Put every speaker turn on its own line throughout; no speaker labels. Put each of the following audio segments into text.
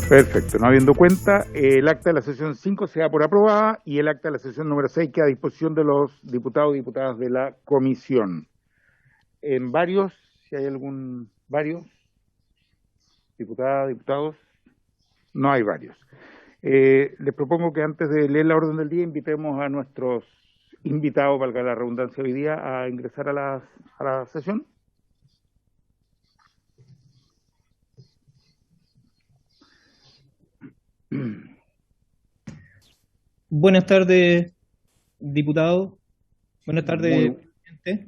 Perfecto, no habiendo cuenta, el acta de la sesión 5 se da por aprobada y el acta de la sesión número 6 queda a disposición de los diputados y diputadas de la comisión. En varios, si hay varios, diputadas, diputados, no hay varios. Les propongo que antes de leer la orden del día invitemos a nuestros invitados, valga la redundancia hoy día, a ingresar a la sesión.
Buenas tardes, diputado. Buenas tardes, presidente.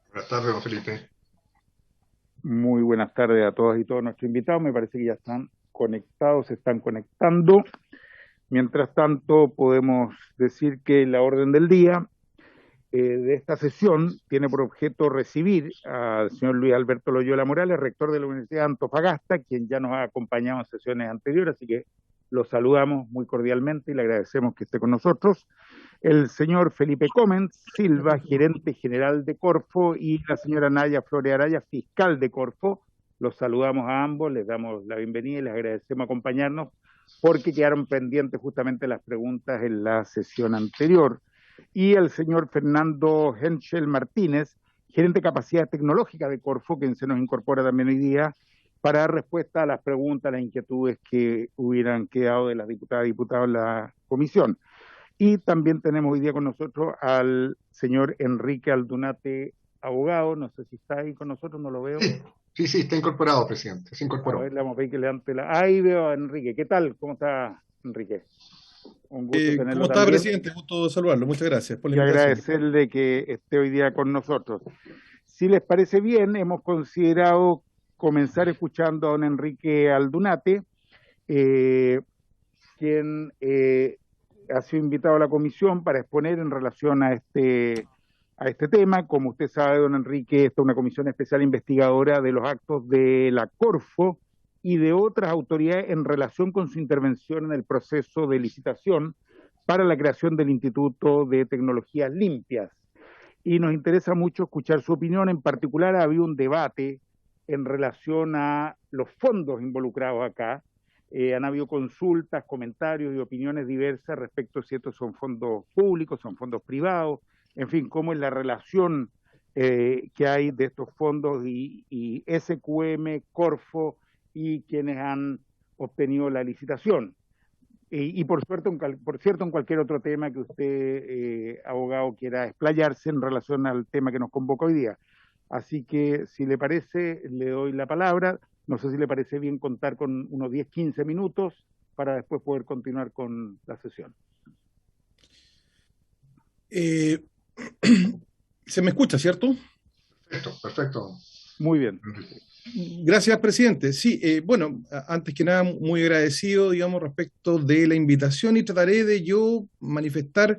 Buenas tardes, don Felipe.
Muy buenas tardes a todas y todos nuestros invitados. Me parece que ya están conectados, se están conectando. Mientras tanto, podemos decir que la orden del día de esta sesión tiene por objeto recibir al señor Luis Alberto Loyola Morales, rector de la Universidad de Antofagasta, quien ya nos ha acompañado en sesiones anteriores, así que lo saludamos muy cordialmente y le agradecemos que esté con nosotros. El señor Felipe Comens Silva, gerente general de Corfo, y la señora Naya Flores Araya, fiscal de Corfo. Los saludamos a ambos, les damos la bienvenida y les agradecemos acompañarnos porque quedaron pendientes justamente las preguntas en la sesión anterior. Y el señor Fernando Henschel Martínez, gerente de capacidad tecnológica de Corfo, quien se nos incorpora también hoy día para dar respuesta a las preguntas, las inquietudes que hubieran quedado de las diputadas y diputados en la comisión. Y también tenemos hoy día con nosotros al señor Enrique Aldunate, abogado. No sé si está ahí con nosotros, no lo veo.
Sí, está incorporado, presidente. Se incorporó.
A ver, le vamos a pedir que levante la... Ahí veo a Enrique. ¿Qué tal? ¿Cómo está, Enrique?
Un gusto tenerlo. ¿Cómo está, presidente? Gusto saludarlo. Muchas gracias por la invitación.
Y agradecerle que esté hoy día con nosotros. Si les parece bien, hemos considerado comenzar escuchando a don Enrique Aldunate, quien ha sido invitado a la comisión para exponer en relación a este tema. Como usted sabe, don Enrique, esta es una comisión especial investigadora de los actos de la Corfo y de otras autoridades en relación con su intervención en el proceso de licitación para la creación del Instituto de Tecnologías Limpias. Y nos interesa mucho escuchar su opinión. En particular, había un debate en relación a los fondos involucrados acá. Han habido consultas, comentarios y opiniones diversas respecto a si estos son fondos públicos, son fondos privados, en fin, cómo es la relación que hay de estos fondos y SQM, Corfo y quienes han obtenido la licitación. Y por cierto, en cualquier otro tema que usted, abogado, quiera explayarse en relación al tema que nos convoca hoy día. Así que, si le parece, le doy la palabra. No sé si le parece bien contar con unos 10-15 minutos para después poder continuar con la sesión.
¿Se me escucha, cierto?
Perfecto.
Muy bien.
Gracias, presidente. Sí, bueno, antes que nada, muy agradecido, digamos, respecto de la invitación y trataré de yo manifestar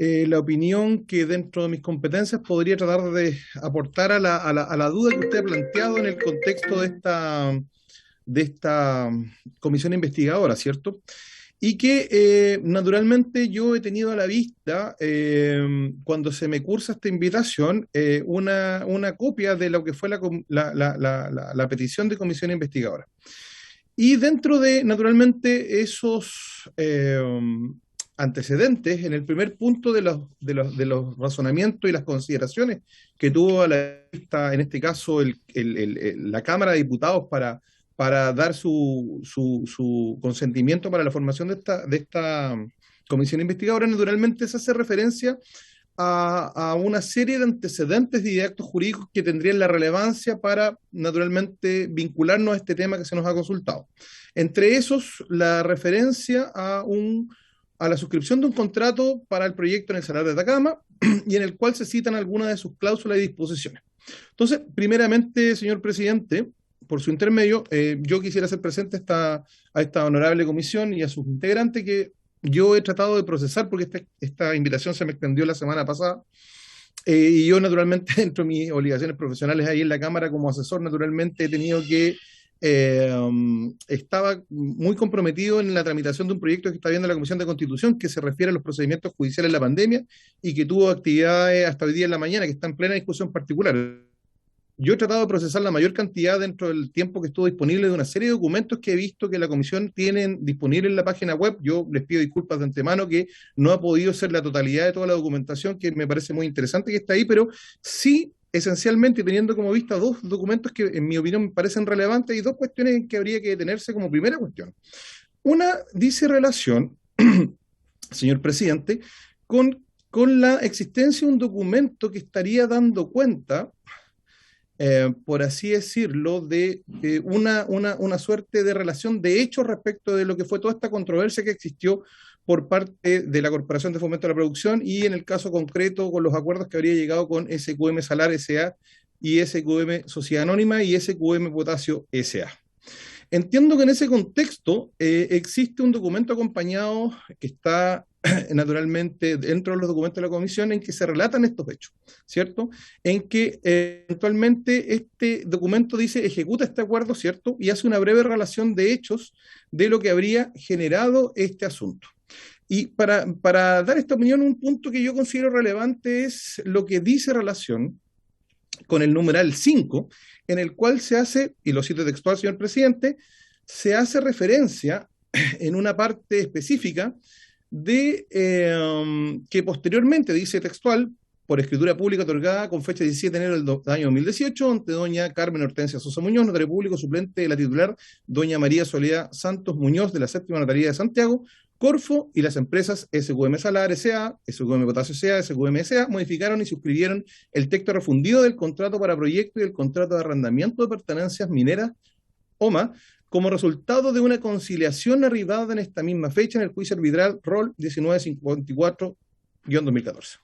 la opinión que dentro de mis competencias podría tratar de aportar a la duda que usted ha planteado en el contexto de esta comisión investigadora, ¿cierto? Y que naturalmente yo he tenido a la vista, cuando se me cursa esta invitación, una copia de lo que fue la petición de comisión investigadora. Y dentro de, naturalmente, esos antecedentes, en el primer punto de los razonamientos y las consideraciones que tuvo a la vista, en este caso, la Cámara de Diputados para dar su consentimiento para la formación de esta comisión investigadora, naturalmente se hace referencia a una serie de antecedentes y de actos jurídicos que tendrían la relevancia para, naturalmente, vincularnos a este tema que se nos ha consultado. Entre esos, la referencia a la suscripción de un contrato para el proyecto en el Salar de Atacama y en el cual se citan algunas de sus cláusulas y disposiciones. Entonces, primeramente, señor presidente, por su intermedio, yo quisiera hacer presente a esta honorable comisión y a sus integrantes que yo he tratado de procesar porque esta invitación se me extendió la semana pasada y yo naturalmente dentro de mis obligaciones profesionales ahí en la Cámara como asesor naturalmente he tenido que estaba muy comprometido en la tramitación de un proyecto que está viendo la Comisión de Constitución que se refiere a los procedimientos judiciales de la pandemia y que tuvo actividades hasta hoy día en la mañana que está en plena discusión particular. yo he tratado de procesar la mayor cantidad dentro del tiempo que estuvo disponible de una serie de documentos que he visto que la comisión tiene disponible en la página web. Yo les pido disculpas de antemano que no ha podido ser la totalidad de toda la documentación, que me parece muy interesante que está ahí, pero sí, esencialmente, teniendo como vista dos documentos que en mi opinión me parecen relevantes y dos cuestiones en que habría que detenerse como primera cuestión. Una dice relación, señor presidente, con la existencia de un documento que estaría dando cuenta, por así decirlo, de una suerte de relación de hechos respecto de lo que fue toda esta controversia que existió por parte de la Corporación de Fomento de la Producción y en el caso concreto con los acuerdos que habría llegado con SQM Salar S.A. y SQM Sociedad Anónima y SQM Potasio S.A. Entiendo que en ese contexto existe un documento acompañado que está naturalmente dentro de los documentos de la comisión en que se relatan estos hechos, ¿cierto? En que eventualmente este documento dice ejecuta este acuerdo, ¿cierto? Y hace una breve relación de hechos de lo que habría generado este asunto. Y para dar esta opinión, un punto que yo considero relevante es lo que dice relación con el numeral 5, en el cual se hace, y lo cito textual, señor presidente, se hace referencia en una parte específica de que posteriormente, dice textual, por escritura pública otorgada con fecha 17 de enero del año 2018, ante doña Carmen Hortensia Sosa Muñoz, notario público suplente de la titular, doña María Soledad Santos Muñoz, de la Séptima Notaría de Santiago, Corfo y las empresas SQM Salar S.A., SQM Potasio S.A., SQM S.A. modificaron y suscribieron el texto refundido del contrato para proyecto y el contrato de arrendamiento de pertenencias mineras, OMA, como resultado de una conciliación arribada en esta misma fecha en el juicio arbitral ROL 1954-2014.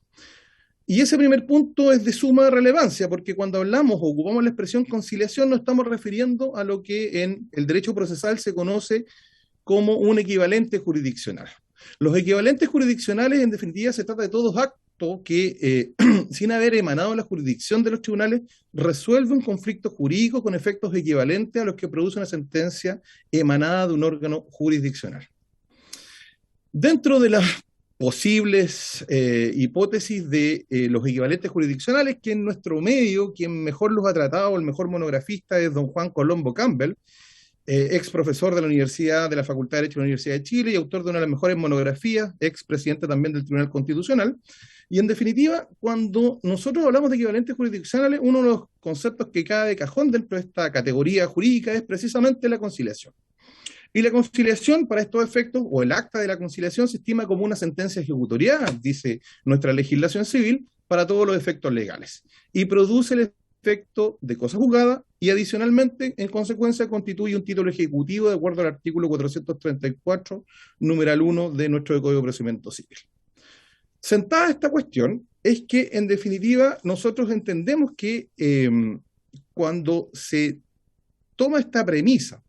Y ese primer punto es de suma relevancia, porque cuando hablamos o ocupamos la expresión conciliación, nos estamos refiriendo a lo que en el derecho procesal se conoce como un equivalente jurisdiccional. Los equivalentes jurisdiccionales, en definitiva, se trata de todos actos que, sin haber emanado la jurisdicción de los tribunales, resuelve un conflicto jurídico con efectos equivalentes a los que produce una sentencia emanada de un órgano jurisdiccional. Dentro de las posibles hipótesis de los equivalentes jurisdiccionales, que en nuestro medio, quien mejor los ha tratado, el mejor monografista es don Juan Colombo Campbell, ex profesor de la Universidad, de la Facultad de Derecho de la Universidad de Chile y autor de una de las mejores monografías, ex presidente también del Tribunal Constitucional. Y en definitiva, cuando nosotros hablamos de equivalentes jurisdiccionales, uno de los conceptos que cae de cajón dentro de esta categoría jurídica es precisamente la conciliación. Y la conciliación, para estos efectos, o el acta de la conciliación, se estima como una sentencia ejecutoriada, dice nuestra legislación civil, para todos los efectos legales. Y produce el efecto de cosa juzgada y adicionalmente, en consecuencia, constituye un título ejecutivo de acuerdo al artículo 434, numeral 1 de nuestro Código de Procedimiento Civil. Sentada esta cuestión, es que, en definitiva, nosotros entendemos que cuando se toma esta premisa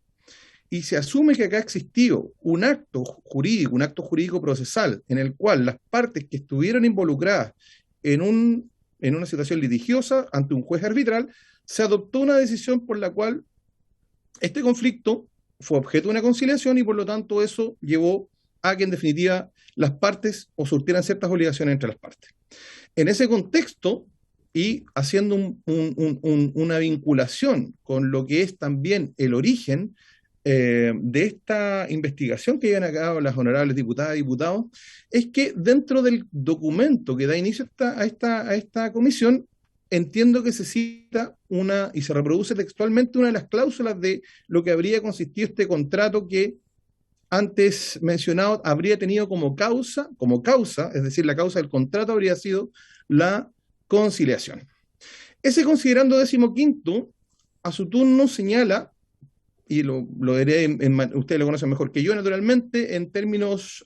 y se asume que acá existió un acto jurídico procesal, en el cual las partes que estuvieron involucradas en una situación litigiosa ante un juez arbitral, se adoptó una decisión por la cual este conflicto fue objeto de una conciliación y por lo tanto eso llevó a que en definitiva las partes o surtieran ciertas obligaciones entre las partes. En ese contexto y haciendo una vinculación con lo que es también el origen de esta investigación que llevan a cabo las honorables diputadas y diputados, es que dentro del documento que da inicio a esta comisión, entiendo que se cita y se reproduce textualmente una de las cláusulas de lo que habría consistido este contrato que antes mencionado habría tenido como causa, es decir, la causa del contrato habría sido la conciliación. Ese considerando 15º, a su turno señala, y lo diré, ustedes lo conocen mejor que yo, naturalmente, en términos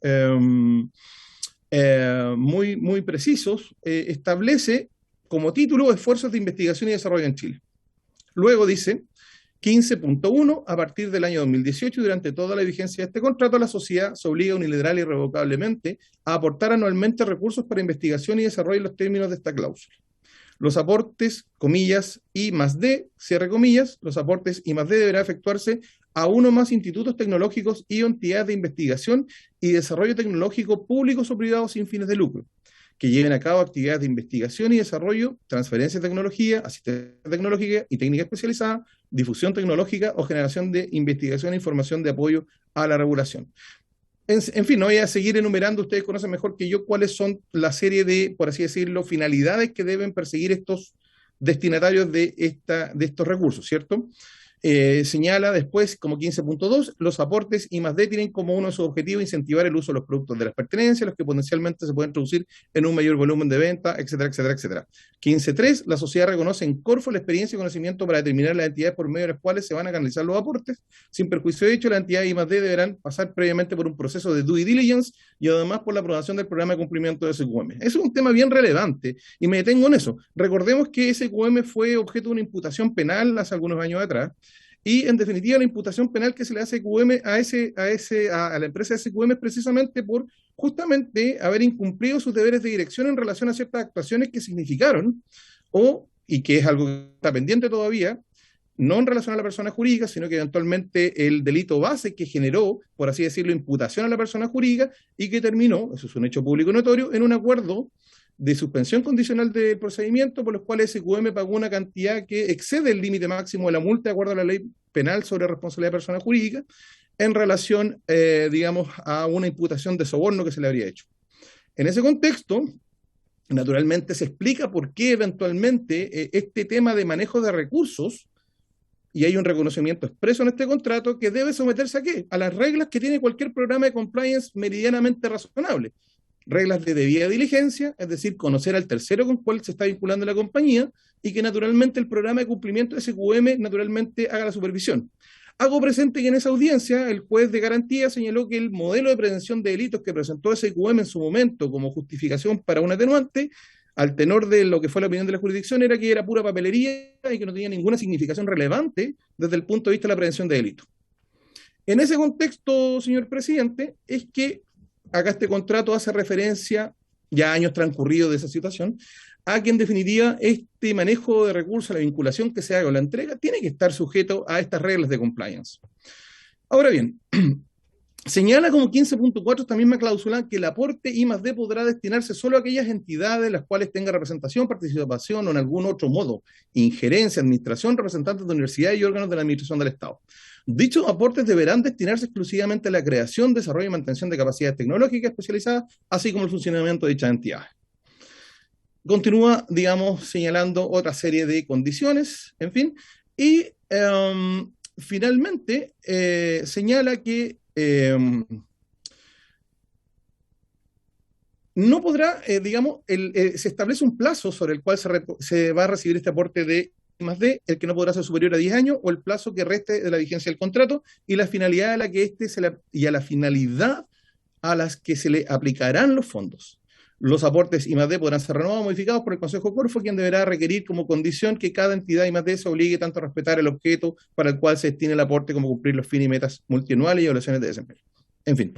muy precisos, establece como título esfuerzos de investigación y desarrollo en Chile. Luego dice, 15.1, a partir del año 2018 y durante toda la vigencia de este contrato, la sociedad se obliga unilateral y irrevocablemente a aportar anualmente recursos para investigación y desarrollo en los términos de esta cláusula. Los aportes, comillas, I más D, cierre comillas, los aportes I más D deberá efectuarse a uno más institutos tecnológicos y entidades de investigación y desarrollo tecnológico públicos o privados sin fines de lucro, que lleven a cabo actividades de investigación y desarrollo, transferencia de tecnología, asistencia tecnológica y técnica especializada, difusión tecnológica o generación de investigación e información de apoyo a la regulación. En fin, no voy a seguir enumerando, ustedes conocen mejor que yo cuáles son la serie de, por así decirlo, finalidades que deben perseguir estos destinatarios de estos recursos, ¿cierto? Señala después, como 15.2, los aportes I+D tienen como uno de sus objetivos incentivar el uso de los productos de las pertenencias, los que potencialmente se pueden traducir en un mayor volumen de venta, etcétera, etcétera, etcétera. 15.3, la sociedad reconoce en Corfo la experiencia y conocimiento para determinar las entidades por medio de las cuales se van a canalizar los aportes. Sin perjuicio de hecho, las entidades I+D deberán pasar previamente por un proceso de due diligence y además por la aprobación del programa de cumplimiento de SQM. Eso es un tema bien relevante y me detengo en eso. Recordemos que SQM fue objeto de una imputación penal hace algunos años atrás. Y en definitiva la imputación penal que se le hace a la empresa SQM es precisamente por justamente haber incumplido sus deberes de dirección en relación a ciertas actuaciones que significaron, y que es algo que está pendiente todavía, no en relación a la persona jurídica, sino que eventualmente el delito base que generó, por así decirlo, imputación a la persona jurídica y que terminó, eso es un hecho público notorio, en un acuerdo de suspensión condicional del procedimiento, por los cuales SQM pagó una cantidad que excede el límite máximo de la multa de acuerdo a la ley penal sobre responsabilidad de persona jurídica en relación, digamos, a una imputación de soborno que se le habría hecho. En ese contexto, naturalmente se explica por qué eventualmente este tema de manejo de recursos, y hay un reconocimiento expreso en este contrato, que debe someterse ¿a qué? A las reglas que tiene cualquier programa de compliance meridianamente razonable. Reglas de debida diligencia, es decir, conocer al tercero con cual se está vinculando la compañía y que naturalmente el programa de cumplimiento de SQM naturalmente haga la supervisión. Hago presente que en esa audiencia el juez de garantía señaló que el modelo de prevención de delitos que presentó SQM en su momento como justificación para un atenuante, al tenor de lo que fue la opinión de la jurisdicción, era que era pura papelería y que no tenía ninguna significación relevante desde el punto de vista de la prevención de delitos. En ese contexto, señor presidente, es que acá este contrato hace referencia, ya años transcurridos de esa situación, a que en definitiva este manejo de recursos, la vinculación que se haga o la entrega, tiene que estar sujeto a estas reglas de compliance. Ahora bien, señala como 15.4 esta misma cláusula que el aporte I+D podrá destinarse solo a aquellas entidades las cuales tenga representación, participación o en algún otro modo injerencia, administración, representantes de universidades y órganos de la administración del Estado. Dichos aportes deberán destinarse exclusivamente a la creación, desarrollo y mantención de capacidades tecnológicas especializadas, así como el funcionamiento de dichas entidades. Continúa, digamos, señalando otra serie de condiciones, en fin, y finalmente señala que no podrá, digamos, se establece un plazo sobre el cual se va a recibir este aporte de I+D, el que no podrá ser superior a 10 años, o el plazo que reste de la vigencia del contrato, y la finalidad a la que y a la finalidad a las que se le aplicarán los fondos. Los aportes I+D podrán ser renovados o modificados por el Consejo Corfo, quien deberá requerir como condición que cada entidad I+D se obligue tanto a respetar el objeto para el cual se destine el aporte como cumplir los fines y metas multianuales y evaluaciones de desempeño. En fin,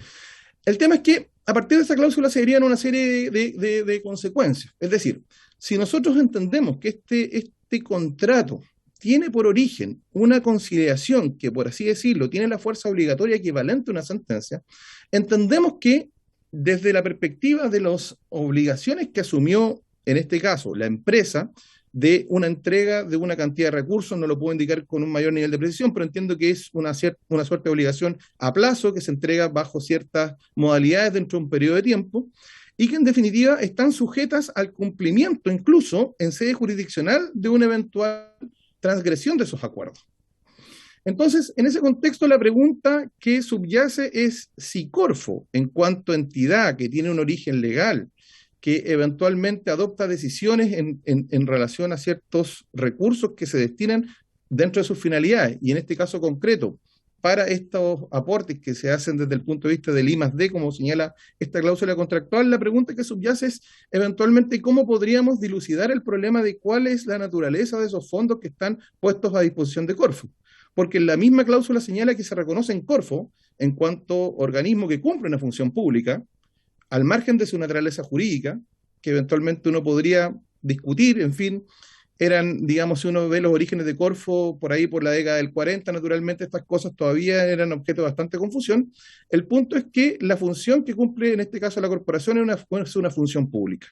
el tema es que a partir de esta cláusula se irían una serie de consecuencias. Es decir, si nosotros entendemos que este contrato tiene por origen una conciliación que, por así decirlo, tiene la fuerza obligatoria equivalente a una sentencia, entendemos que desde la perspectiva de las obligaciones que asumió, en este caso, la empresa, de una entrega de una cantidad de recursos, no lo puedo indicar con un mayor nivel de precisión, pero entiendo que es una suerte de obligación a plazo que se entrega bajo ciertas modalidades dentro de un periodo de tiempo, y que en definitiva están sujetas al cumplimiento incluso en sede jurisdiccional de una eventual transgresión de esos acuerdos. Entonces, en ese contexto, la pregunta que subyace es si Corfo, en cuanto a entidad que tiene un origen legal, que eventualmente adopta decisiones en relación a ciertos recursos que se destinan dentro de sus finalidades, y en este caso concreto, para estos aportes que se hacen desde el punto de vista del I+D, como señala esta cláusula contractual, la pregunta que subyace es eventualmente cómo podríamos dilucidar el problema de cuál es la naturaleza de esos fondos que están puestos a disposición de Corfo. Porque la misma cláusula señala que se reconoce en Corfo, en cuanto organismo que cumple una función pública, al margen de su naturaleza jurídica, que eventualmente uno podría discutir, en fin, eran, digamos, si uno ve los orígenes de Corfo por ahí por la década del 40, naturalmente estas cosas todavía eran objeto de bastante confusión. El punto es que la función que cumple en este caso la corporación es una función pública.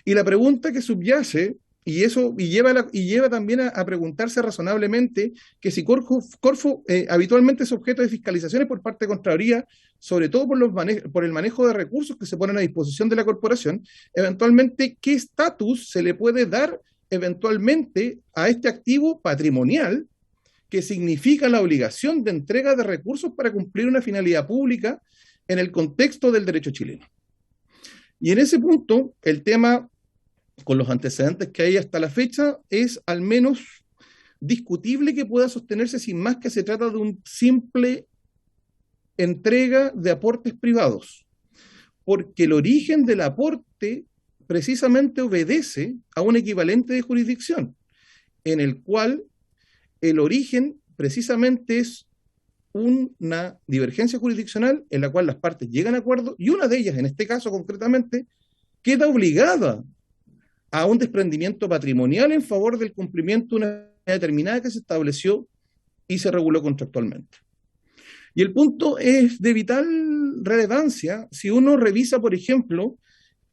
Y la pregunta que subyace, y lleva también a preguntarse razonablemente que si Corfo habitualmente es objeto de fiscalizaciones por parte de Contraloría, sobre todo por el manejo de recursos que se ponen a disposición de la corporación, eventualmente, ¿qué estatus se le puede dar eventualmente a este activo patrimonial que significa la obligación de entrega de recursos para cumplir una finalidad pública en el contexto del derecho chileno? Y en ese punto, el tema, con los antecedentes que hay hasta la fecha, es al menos discutible que pueda sostenerse sin más que se trata de un simple entrega de aportes privados, porque el origen del aporte precisamente obedece a un equivalente de jurisdicción, en el cual el origen precisamente es una divergencia jurisdiccional en la cual las partes llegan a acuerdo y una de ellas, en este caso concretamente, queda obligada a un desprendimiento patrimonial en favor del cumplimiento de una determinada que se estableció y se reguló contractualmente. Y el punto es de vital relevancia si uno revisa, por ejemplo,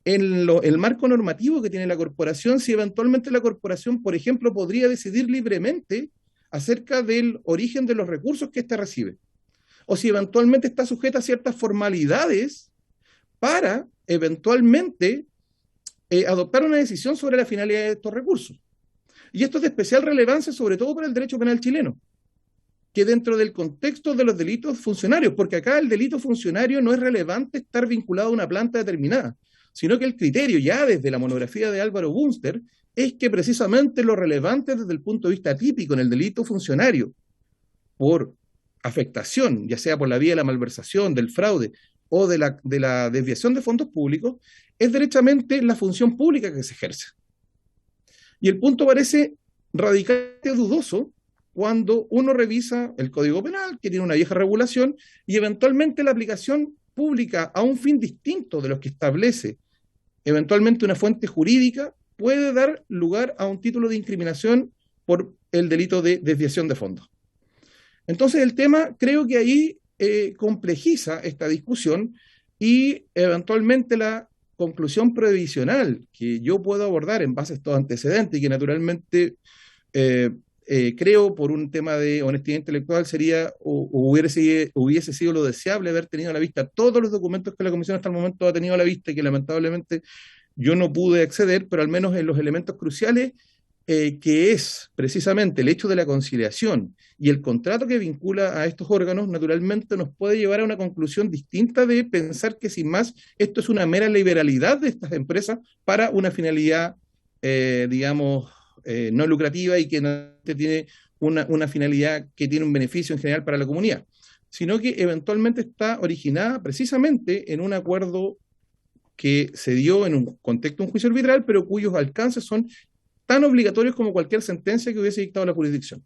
el marco normativo que tiene la corporación, si eventualmente la corporación, por ejemplo, podría decidir libremente acerca del origen de los recursos que éste recibe, o si eventualmente está sujeta a ciertas formalidades para eventualmente adoptar una decisión sobre la finalidad de estos recursos. Y esto es de especial relevancia, sobre todo para el derecho penal chileno, que dentro del contexto de los delitos funcionarios, porque acá el delito funcionario no es relevante estar vinculado a una planta determinada, sino que el criterio ya desde la monografía de Álvaro Bunster es que precisamente lo relevante desde el punto de vista típico en el delito funcionario, por afectación, ya sea por la vía de la malversación, del fraude o de la desviación de fondos públicos, es derechamente la función pública que se ejerce. Y el punto parece radicalmente dudoso cuando uno revisa el Código Penal, que tiene una vieja regulación, y eventualmente la aplicación pública a un fin distinto de los que establece eventualmente una fuente jurídica puede dar lugar a un título de incriminación por el delito de desviación de fondos. Entonces el tema creo que ahí complejiza esta discusión y eventualmente la conclusión previsional que yo puedo abordar en base a estos antecedentes y que naturalmente creo por un tema de honestidad intelectual sería o hubiese sido lo deseable haber tenido a la vista todos los documentos que la Comisión hasta el momento ha tenido a la vista y que lamentablemente yo no pude acceder, pero al menos en los elementos cruciales que es precisamente el hecho de la conciliación y el contrato que vincula a estos órganos, naturalmente nos puede llevar a una conclusión distinta de pensar que sin más esto es una mera liberalidad de estas empresas para una finalidad, digamos, no lucrativa y que no tiene una finalidad que tiene un beneficio en general para la comunidad, sino que eventualmente está originada precisamente en un acuerdo que se dio en un contexto de un juicio arbitral, pero cuyos alcances son tan obligatorios como cualquier sentencia que hubiese dictado la jurisdicción.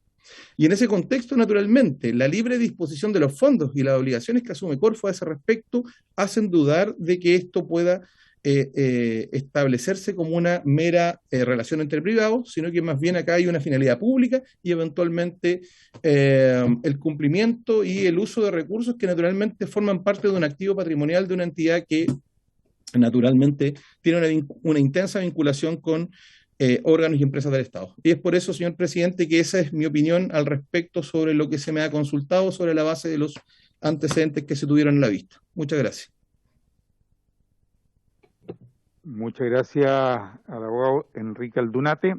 Y en ese contexto, naturalmente, la libre disposición de los fondos y las obligaciones que asume Corfo a ese respecto hacen dudar de que esto pueda establecerse como una mera relación entre privados, sino que más bien acá hay una finalidad pública y eventualmente el cumplimiento y el uso de recursos que naturalmente forman parte de un activo patrimonial de una entidad que naturalmente tiene una intensa vinculación con órganos y empresas del Estado. Y es por eso, señor presidente, que esa es mi opinión al respecto sobre lo que se me ha consultado sobre la base de los antecedentes que se tuvieron en la vista. Muchas gracias.
Muchas gracias al abogado Enrique Aldunate.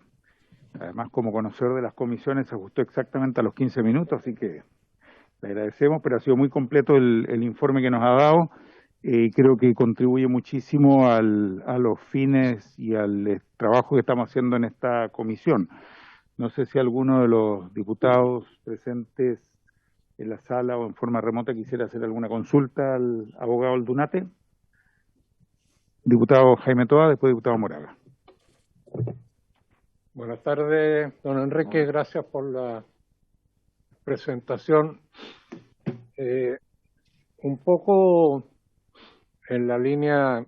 Además, como conocedor de las comisiones, se ajustó exactamente a los 15 minutos, así que le agradecemos, pero ha sido muy completo el informe que nos ha dado. Creo que contribuye muchísimo a los fines y al trabajo que estamos haciendo en esta comisión. No sé si alguno de los diputados presentes en la sala o en forma remota quisiera hacer alguna consulta al abogado Aldunate. Diputado Jaime Toa, después diputado Moraga.
Buenas tardes, don Enrique, gracias por la presentación. Un poco en la línea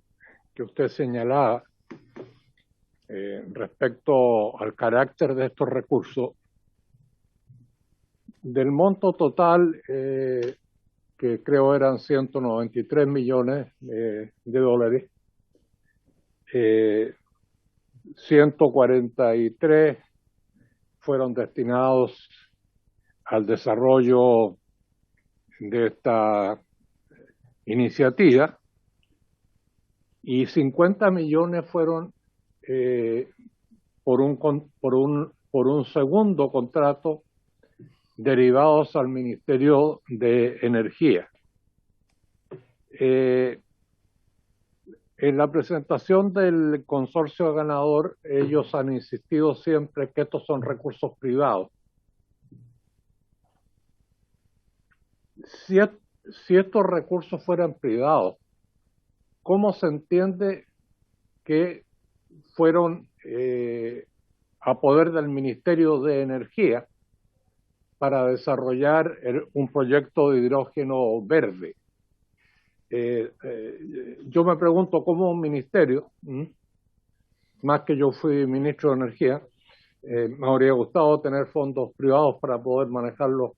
que usted señalaba, respecto al carácter de estos recursos. Del monto total, que creo eran 193 millones de dólares, 143 fueron destinados al desarrollo de esta iniciativa y 50 millones fueron por un segundo contrato derivados al Ministerio de Energía. En la presentación del consorcio ganador, ellos han insistido siempre que estos son recursos privados. Si estos recursos fueran privados, ¿cómo se entiende que fueron a poder del Ministerio de Energía para desarrollar un proyecto de hidrógeno verde? Yo me pregunto cómo un ministerio, más que yo fui ministro de Energía, me habría gustado tener fondos privados para poder manejarlos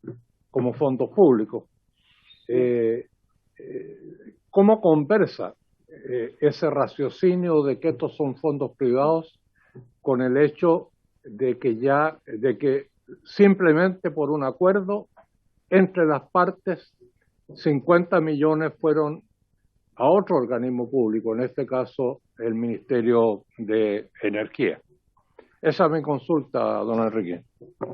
como fondos públicos. ¿Cómo conversa ese raciocinio de que estos son fondos privados con el hecho de que simplemente por un acuerdo entre las partes 50 millones fueron a otro organismo público, en este caso el Ministerio de Energía? Esa es mi consulta, don Enrique.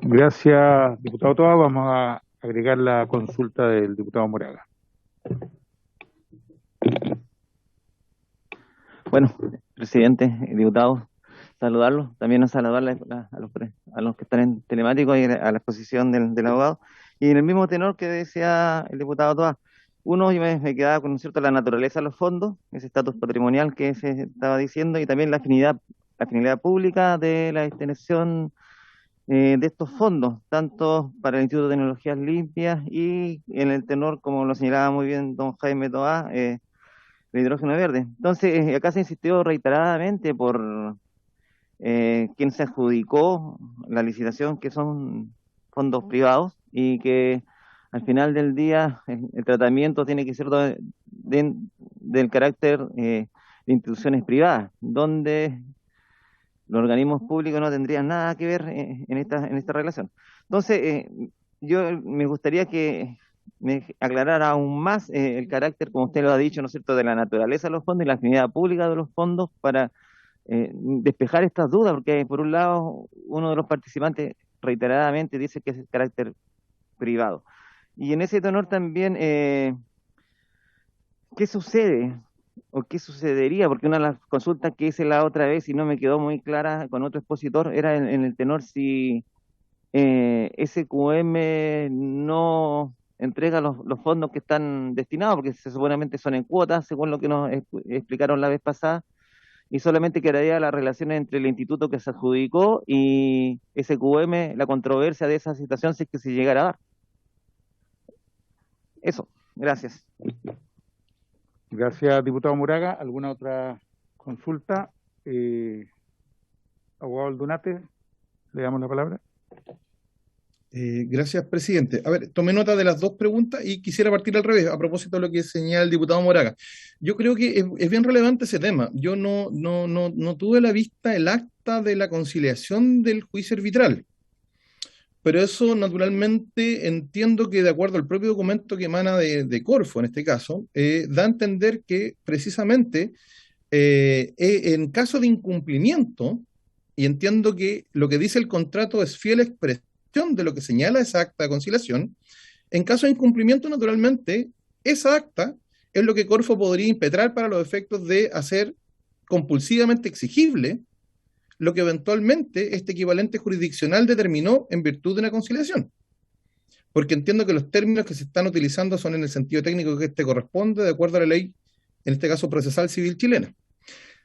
Gracias, diputado Toa. Vamos a agregar la consulta del diputado Moraga.
Bueno, presidente, diputados, saludarlos. También a saludarles a los que están en telemático y a la exposición del abogado. Y en el mismo tenor que decía el diputado Toa, uno, yo me quedaba con, ¿cierto?, la naturaleza de los fondos, ese estatus patrimonial que se estaba diciendo, y también la finalidad pública de la extensión de estos fondos, tanto para el Instituto de Tecnologías Limpias y en el tenor, como lo señalaba muy bien don Jaime Toa, el hidrógeno verde. Entonces, acá se insistió reiteradamente por quien se adjudicó la licitación, que son fondos privados, y que al final del día el tratamiento tiene que ser del carácter de instituciones privadas, donde los organismos públicos no tendrían nada que ver en esta relación. Entonces, yo me gustaría que me aclarara aún más el carácter, como usted lo ha dicho, ¿no es cierto?, de la naturaleza de los fondos y la finalidad pública de los fondos para despejar estas dudas, porque por un lado uno de los participantes reiteradamente dice que es el carácter privado. Y en ese tenor también, ¿qué sucede o qué sucedería? Porque una de las consultas que hice la otra vez y no me quedó muy clara con otro expositor era en el tenor si SQM no entrega los fondos que están destinados, porque seguramente son en cuotas, según lo que nos explicaron la vez pasada, y solamente quedaría la relación entre el instituto que se adjudicó y SQM, la controversia de esa situación si es que se llegara a dar. Eso, gracias.
Gracias, diputado Moraga. ¿Alguna otra consulta? Abogado Aldunate, le damos la palabra.
Gracias, presidente. A ver, tomé nota de las dos preguntas y quisiera partir al revés, a propósito de lo que señala el diputado Moraga. Yo creo que es bien relevante ese tema. Yo no tuve a la vista el acta de la conciliación del juicio arbitral, pero eso naturalmente entiendo que de acuerdo al propio documento que emana de Corfo, en este caso, da a entender que precisamente en caso de incumplimiento, y entiendo que lo que dice el contrato es fiel expresión de lo que señala esa acta de conciliación, en caso de incumplimiento, naturalmente, esa acta es lo que Corfo podría impetrar para los efectos de hacer compulsivamente exigible lo que eventualmente este equivalente jurisdiccional determinó en virtud de una conciliación. Porque entiendo que los términos que se están utilizando son en el sentido técnico que este corresponde de acuerdo a la ley, en este caso procesal civil chilena.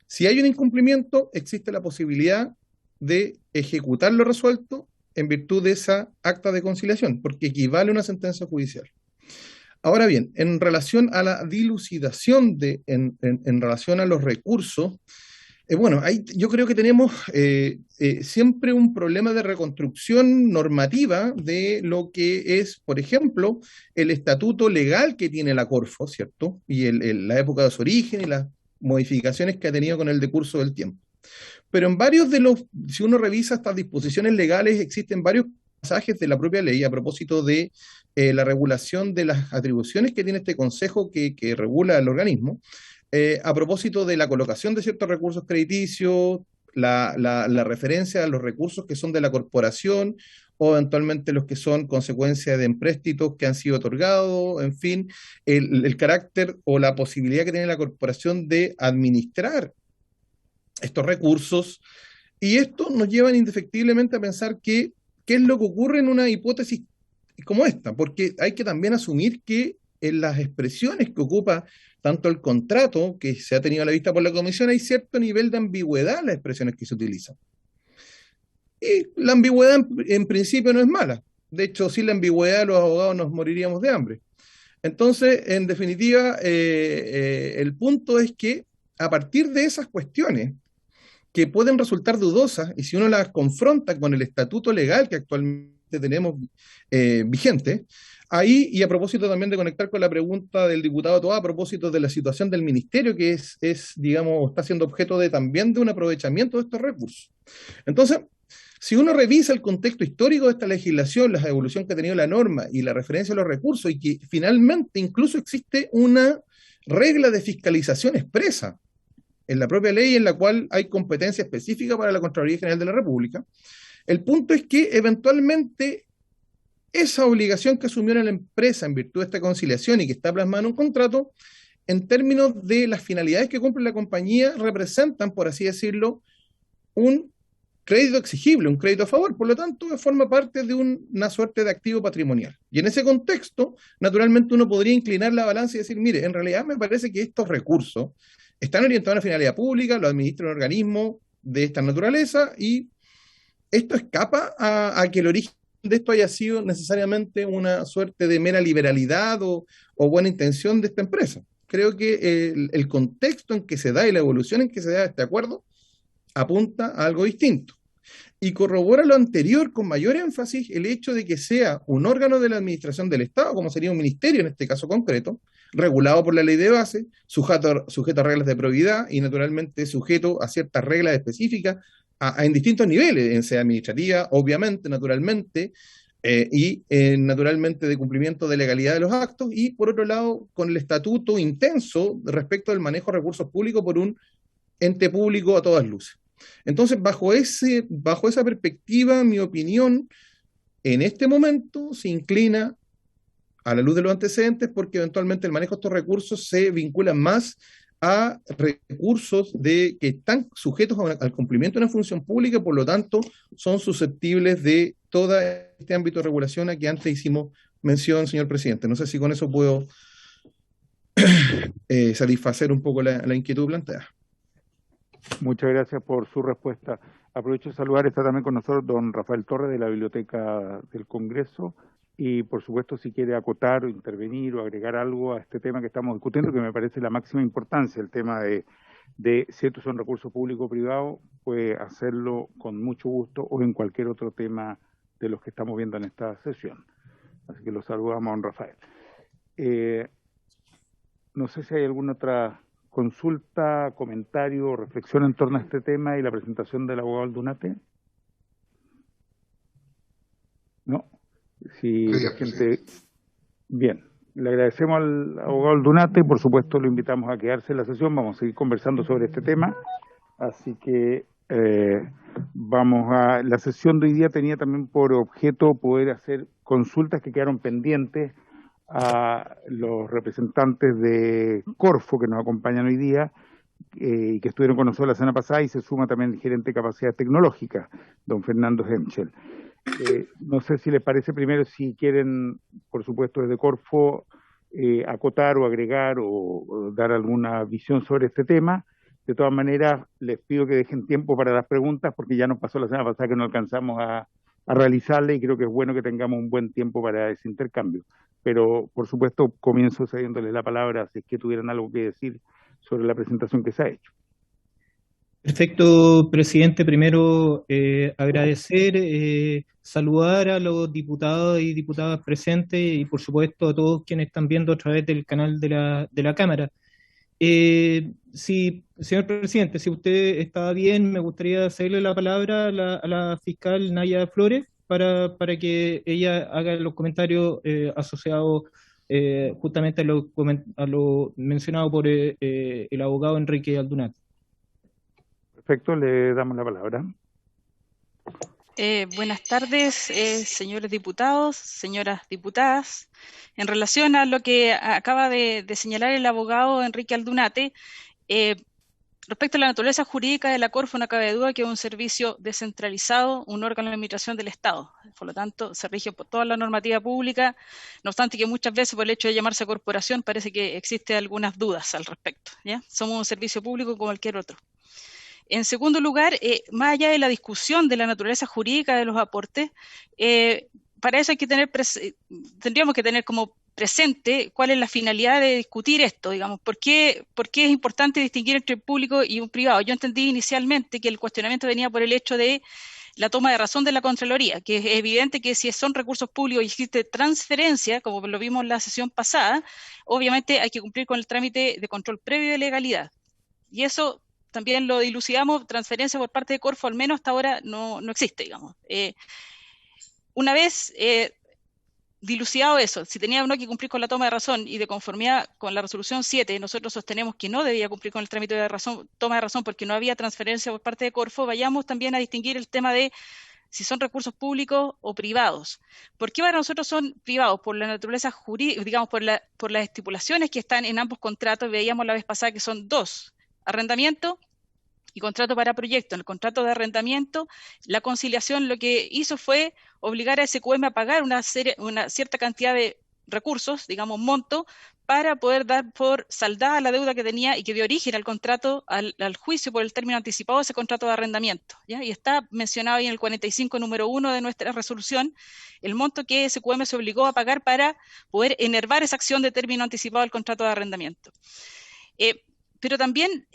Si hay un incumplimiento, existe la posibilidad de ejecutar lo resuelto en virtud de esa acta de conciliación, porque equivale a una sentencia judicial. Ahora bien, en relación a la dilucidación en relación a los recursos, Bueno, yo creo que tenemos siempre un problema de reconstrucción normativa de lo que es, por ejemplo, el estatuto legal que tiene la Corfo, ¿cierto? Y la época de su origen y las modificaciones que ha tenido con el decurso del tiempo. Pero en varios de los, si uno revisa estas disposiciones legales, existen varios pasajes de la propia ley a propósito de la regulación de las atribuciones que tiene este consejo que regula el organismo, a propósito de la colocación de ciertos recursos crediticios, la referencia a los recursos que son de la corporación o eventualmente los que son consecuencia de empréstitos que han sido otorgados, en fin, el carácter o la posibilidad que tiene la corporación de administrar estos recursos, y esto nos lleva indefectiblemente a pensar qué es lo que ocurre en una hipótesis como esta, porque hay que también asumir que en las expresiones que ocupa tanto el contrato, que se ha tenido a la vista por la Comisión, hay cierto nivel de ambigüedad en las expresiones que se utilizan. Y la ambigüedad en principio no es mala. De hecho, sin la ambigüedad los abogados nos moriríamos de hambre. Entonces, en definitiva, el punto es que a partir de esas cuestiones, que pueden resultar dudosas, y si uno las confronta con el estatuto legal que actualmente tenemos vigente, ahí, y a propósito también de conectar con la pregunta del diputado Toá, a propósito de la situación del ministerio, que digamos, está siendo objeto también de un aprovechamiento de estos recursos. Entonces, si uno revisa el contexto histórico de esta legislación, la evolución que ha tenido la norma y la referencia a los recursos, y que finalmente incluso existe una regla de fiscalización expresa en la propia ley en la cual hay competencia específica para la Contraloría General de la República, el punto es que eventualmente esa obligación que asumió la empresa en virtud de esta conciliación y que está plasmada en un contrato, en términos de las finalidades que cumple la compañía, representan, por así decirlo, un crédito exigible, un crédito a favor, por lo tanto, forma parte de una suerte de activo patrimonial. Y en ese contexto, naturalmente uno podría inclinar la balanza y decir, mire, en realidad me parece que estos recursos están orientados a una finalidad pública, lo administra un organismo de esta naturaleza, y esto escapa a que el origen de esto haya sido necesariamente una suerte de mera liberalidad o buena intención de esta empresa. Creo que el contexto en que se da y la evolución en que se da este acuerdo apunta a algo distinto. Y corrobora lo anterior con mayor énfasis el hecho de que sea un órgano de la administración del Estado, como sería un ministerio en este caso concreto, regulado por la ley de base, sujeto a reglas de probidad y naturalmente sujeto a ciertas reglas específicas en distintos niveles, en sede administrativa, obviamente, naturalmente, y naturalmente de cumplimiento de legalidad de los actos, y por otro lado, con el estatuto intenso respecto del manejo de recursos públicos por un ente público a todas luces. Entonces, bajo esa perspectiva, mi opinión en este momento se inclina a la luz de los antecedentes, porque eventualmente el manejo de estos recursos se vincula más a recursos que están sujetos al cumplimiento de una función pública, por lo tanto, son susceptibles de todo este ámbito de regulación a que antes hicimos mención, señor presidente. No sé si con eso puedo satisfacer un poco la inquietud planteada.
Muchas gracias por su respuesta. Aprovecho de saludar, está también con nosotros don Rafael Torres de la Biblioteca del Congreso, y por supuesto si quiere acotar o intervenir o agregar algo a este tema que estamos discutiendo, que me parece la máxima importancia, el tema de si estos son recursos públicos o privados, puede hacerlo con mucho gusto o en cualquier otro tema de los que estamos viendo en esta sesión. Así que lo saludamos a don Rafael. No sé si hay alguna otra consulta, comentario o reflexión en torno a este tema y la presentación del abogado Aldunate. ¿No? Si la gente... Bien, le agradecemos al abogado Aldunate, por supuesto lo invitamos a quedarse en la sesión, vamos a seguir conversando sobre este tema, así que la sesión de hoy día tenía también por objeto poder hacer consultas que quedaron pendientes a los representantes de Corfo que nos acompañan hoy día y que estuvieron con nosotros la semana pasada, y se suma también el gerente de capacidad tecnológica, don Fernando Hemschel. No sé si les parece primero, si quieren, por supuesto, desde Corfo, acotar o agregar o dar alguna visión sobre este tema. De todas maneras, les pido que dejen tiempo para las preguntas, porque ya nos pasó la semana pasada que no alcanzamos a realizarla, y creo que es bueno que tengamos un buen tiempo para ese intercambio. Pero, por supuesto, comienzo cediéndoles la palabra si es que tuvieran algo que decir sobre la presentación que se ha hecho.
Perfecto, presidente. Primero, agradecer, saludar a los diputados y diputadas presentes y, por supuesto, a todos quienes están viendo a través del canal de la Cámara. Sí, señor presidente, si usted está bien, me gustaría cederle la palabra a la fiscal Naya Flores para que ella haga los comentarios asociados justamente a lo mencionado por el abogado Enrique Aldunate.
Perfecto, le damos la palabra.
Buenas tardes, señores diputados, señoras diputadas. En relación a lo que acaba de señalar el abogado Enrique Aldunate, respecto a la naturaleza jurídica de la Corfo, no cabe duda que es un servicio descentralizado, un órgano de administración del Estado. Por lo tanto, se rige por toda la normativa pública, no obstante que muchas veces por el hecho de llamarse corporación parece que existen algunas dudas al respecto, ¿ya? Somos un servicio público como cualquier otro. En segundo lugar, más allá de la discusión de la naturaleza jurídica de los aportes, para eso hay que tendríamos que tener como presente cuál es la finalidad de discutir esto, digamos, ¿por qué es importante distinguir entre un público y un privado? Yo entendí inicialmente que el cuestionamiento venía por el hecho de la toma de razón de la Contraloría, que es evidente que si son recursos públicos y existe transferencia, como lo vimos en la sesión pasada, obviamente hay que cumplir con el trámite de control previo de legalidad. Y eso también lo dilucidamos, transferencia por parte de Corfo, al menos hasta ahora no existe, digamos. Una vez dilucidado eso, si tenía o no que cumplir con la toma de razón y de conformidad con la resolución 7, nosotros sostenemos que no debía cumplir con el trámite de toma de razón porque no había transferencia por parte de Corfo, vayamos también a distinguir el tema de si son recursos públicos o privados. ¿Por qué para nosotros son privados? Por la naturaleza jurídica, digamos, por las estipulaciones que están en ambos contratos, veíamos la vez pasada que son dos: arrendamiento y contrato para proyecto. En el contrato de arrendamiento, la conciliación lo que hizo fue obligar a SQM a pagar una cierta cantidad de recursos, digamos monto, para poder dar por saldada la deuda que tenía y que dio origen al contrato, al juicio por el término anticipado de ese contrato de arrendamiento, ¿ya? Y está mencionado ahí en el 45 número 1 de nuestra resolución, el monto que SQM se obligó a pagar para poder enervar esa acción de término anticipado del contrato de arrendamiento. Pero también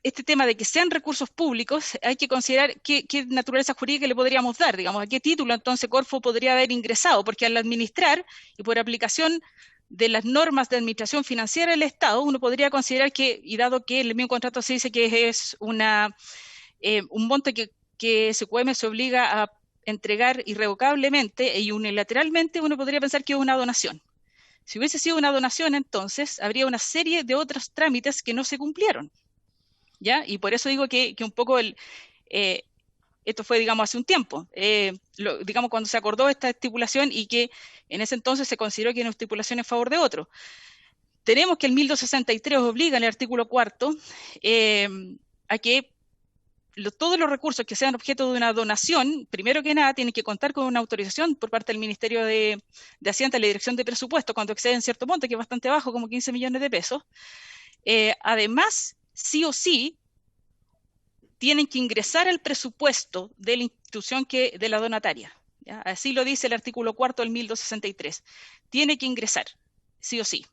este tema de que sean recursos públicos, hay que considerar qué naturaleza jurídica le podríamos dar, digamos, a qué título entonces Corfo podría haber ingresado, porque al administrar y por aplicación de las normas de administración financiera del Estado, uno podría considerar que, y dado que en el mismo contrato se dice que es un monto que SQM se obliga a entregar irrevocablemente y unilateralmente, uno podría pensar que es una donación. Si hubiese sido una donación, entonces habría una serie de otros trámites que no se cumplieron, ¿ya? Y por eso digo que un poco esto fue, digamos, hace un tiempo, digamos, cuando se acordó esta estipulación y que en ese entonces se consideró que era una estipulación en favor de otro. Tenemos que el 1263 obliga en el artículo 4 a que todos los recursos que sean objeto de una donación, primero que nada, tienen que contar con una autorización por parte del Ministerio de Hacienda, la Dirección de Presupuesto, cuando exceden cierto monto, que es bastante bajo, como 15 millones de pesos. Además, sí o sí, tienen que ingresar al presupuesto de la institución de la donataria, ¿ya? Así lo dice el artículo 4 del 1263. Tiene que ingresar, sí o sí.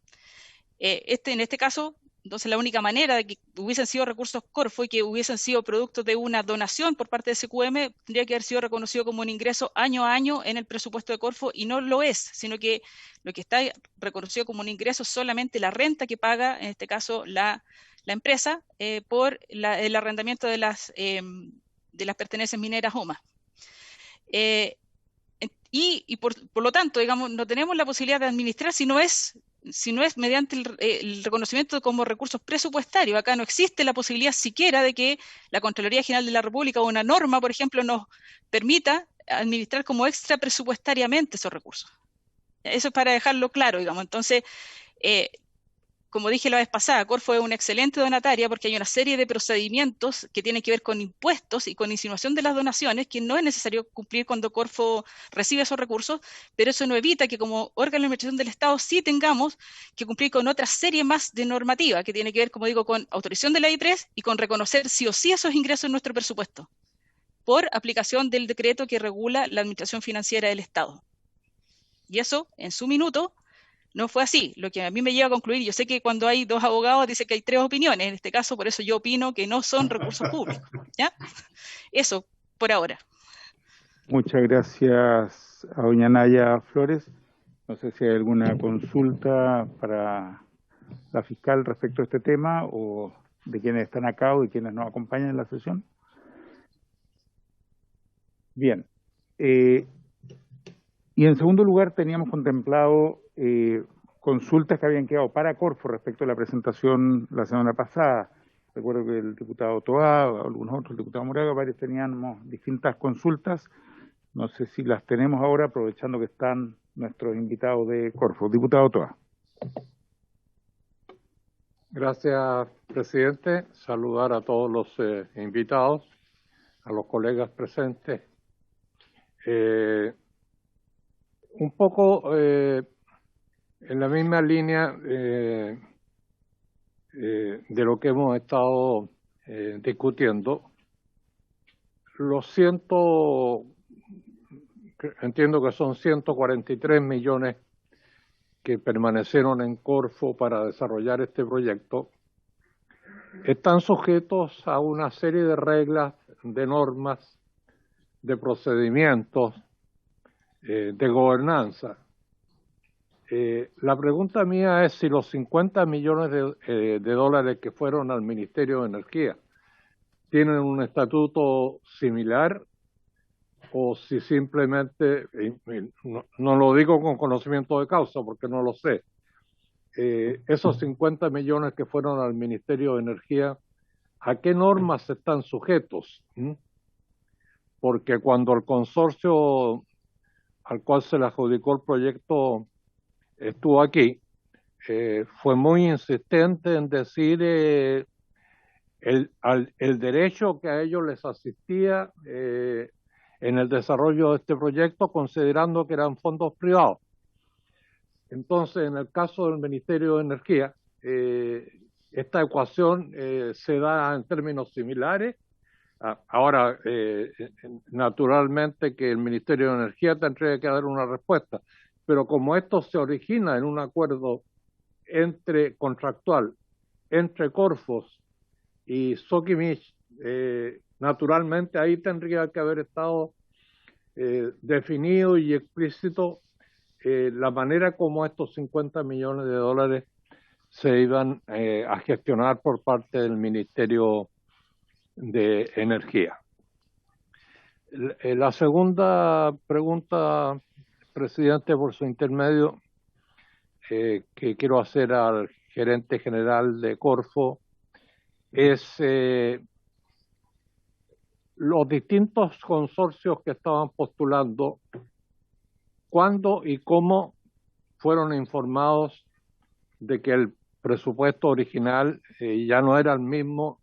En este caso, entonces la única manera de que hubiesen sido recursos Corfo y que hubiesen sido productos de una donación por parte de SQM tendría que haber sido reconocido como un ingreso año a año en el presupuesto de Corfo, y no lo es, sino que lo que está reconocido como un ingreso es solamente la renta que paga, en este caso, la empresa por el arrendamiento de las pertenencias mineras OMA. Y por lo tanto, digamos, no tenemos la posibilidad de administrar si no es mediante el reconocimiento como recursos presupuestarios. Acá no existe la posibilidad siquiera de que la Contraloría General de la República o una norma, por ejemplo, nos permita administrar como extra presupuestariamente esos recursos. Eso es para dejarlo claro, digamos. Entonces, como dije la vez pasada, Corfo es una excelente donataria porque hay una serie de procedimientos que tienen que ver con impuestos y con insinuación de las donaciones que no es necesario cumplir cuando Corfo recibe esos recursos, pero eso no evita que como órgano de administración del Estado sí tengamos que cumplir con otra serie más de normativa que tiene que ver, como digo, con autorización de la I3 y con reconocer sí o sí esos ingresos en nuestro presupuesto por aplicación del decreto que regula la administración financiera del Estado. Y eso, en su minuto, No fue así. Lo que a mí me lleva a concluir, yo sé que cuando hay dos abogados dice que hay tres opiniones, en este caso por eso yo opino que no son recursos públicos, ¿ya? Eso, por ahora.
Muchas gracias a doña Naya Flores. No sé si hay alguna consulta para la fiscal respecto a este tema o de quienes están acá o de quienes nos acompañan en la sesión. Bien. Y en segundo lugar teníamos contemplado consultas que habían quedado para Corfo respecto a la presentación la semana pasada. Recuerdo que el diputado Toá, algunos otros, el diputado Moraga, varios teníamos distintas consultas. No sé si las tenemos ahora, aprovechando que están nuestros invitados de Corfo. Diputado Toá.
Gracias, presidente. Saludar a todos los invitados, a los colegas presentes. Un poco en la misma línea de lo que hemos estado discutiendo. Entiendo que son 143 millones que permanecieron en Corfo para desarrollar este proyecto, están sujetos a una serie de reglas, de normas, de procedimientos, de gobernanza. La pregunta mía es si los 50 millones de dólares que fueron al Ministerio de Energía tienen un estatuto similar o si simplemente, no lo digo con conocimiento de causa porque no lo sé, esos 50 millones que fueron al Ministerio de Energía, ¿a qué normas están sujetos? Porque cuando el consorcio al cual se le adjudicó el proyecto estuvo aquí, fue muy insistente en decir el derecho que a ellos les asistía en el desarrollo de este proyecto, considerando que eran fondos privados. Entonces, en el caso del Ministerio de Energía, esta ecuación se da en términos similares. Ahora, naturalmente que el Ministerio de Energía tendría que dar una respuesta, pero como esto se origina en un acuerdo contractual entre Corfos y Sokimich, naturalmente ahí tendría que haber estado definido y explícito la manera como estos 50 millones de dólares se iban a gestionar por parte del Ministerio de Energía. La segunda pregunta, presidente, por su intermedio, que quiero hacer al gerente general de Corfo, es los distintos consorcios que estaban postulando, ¿cuándo y cómo fueron informados de que el presupuesto original ya no era el mismo,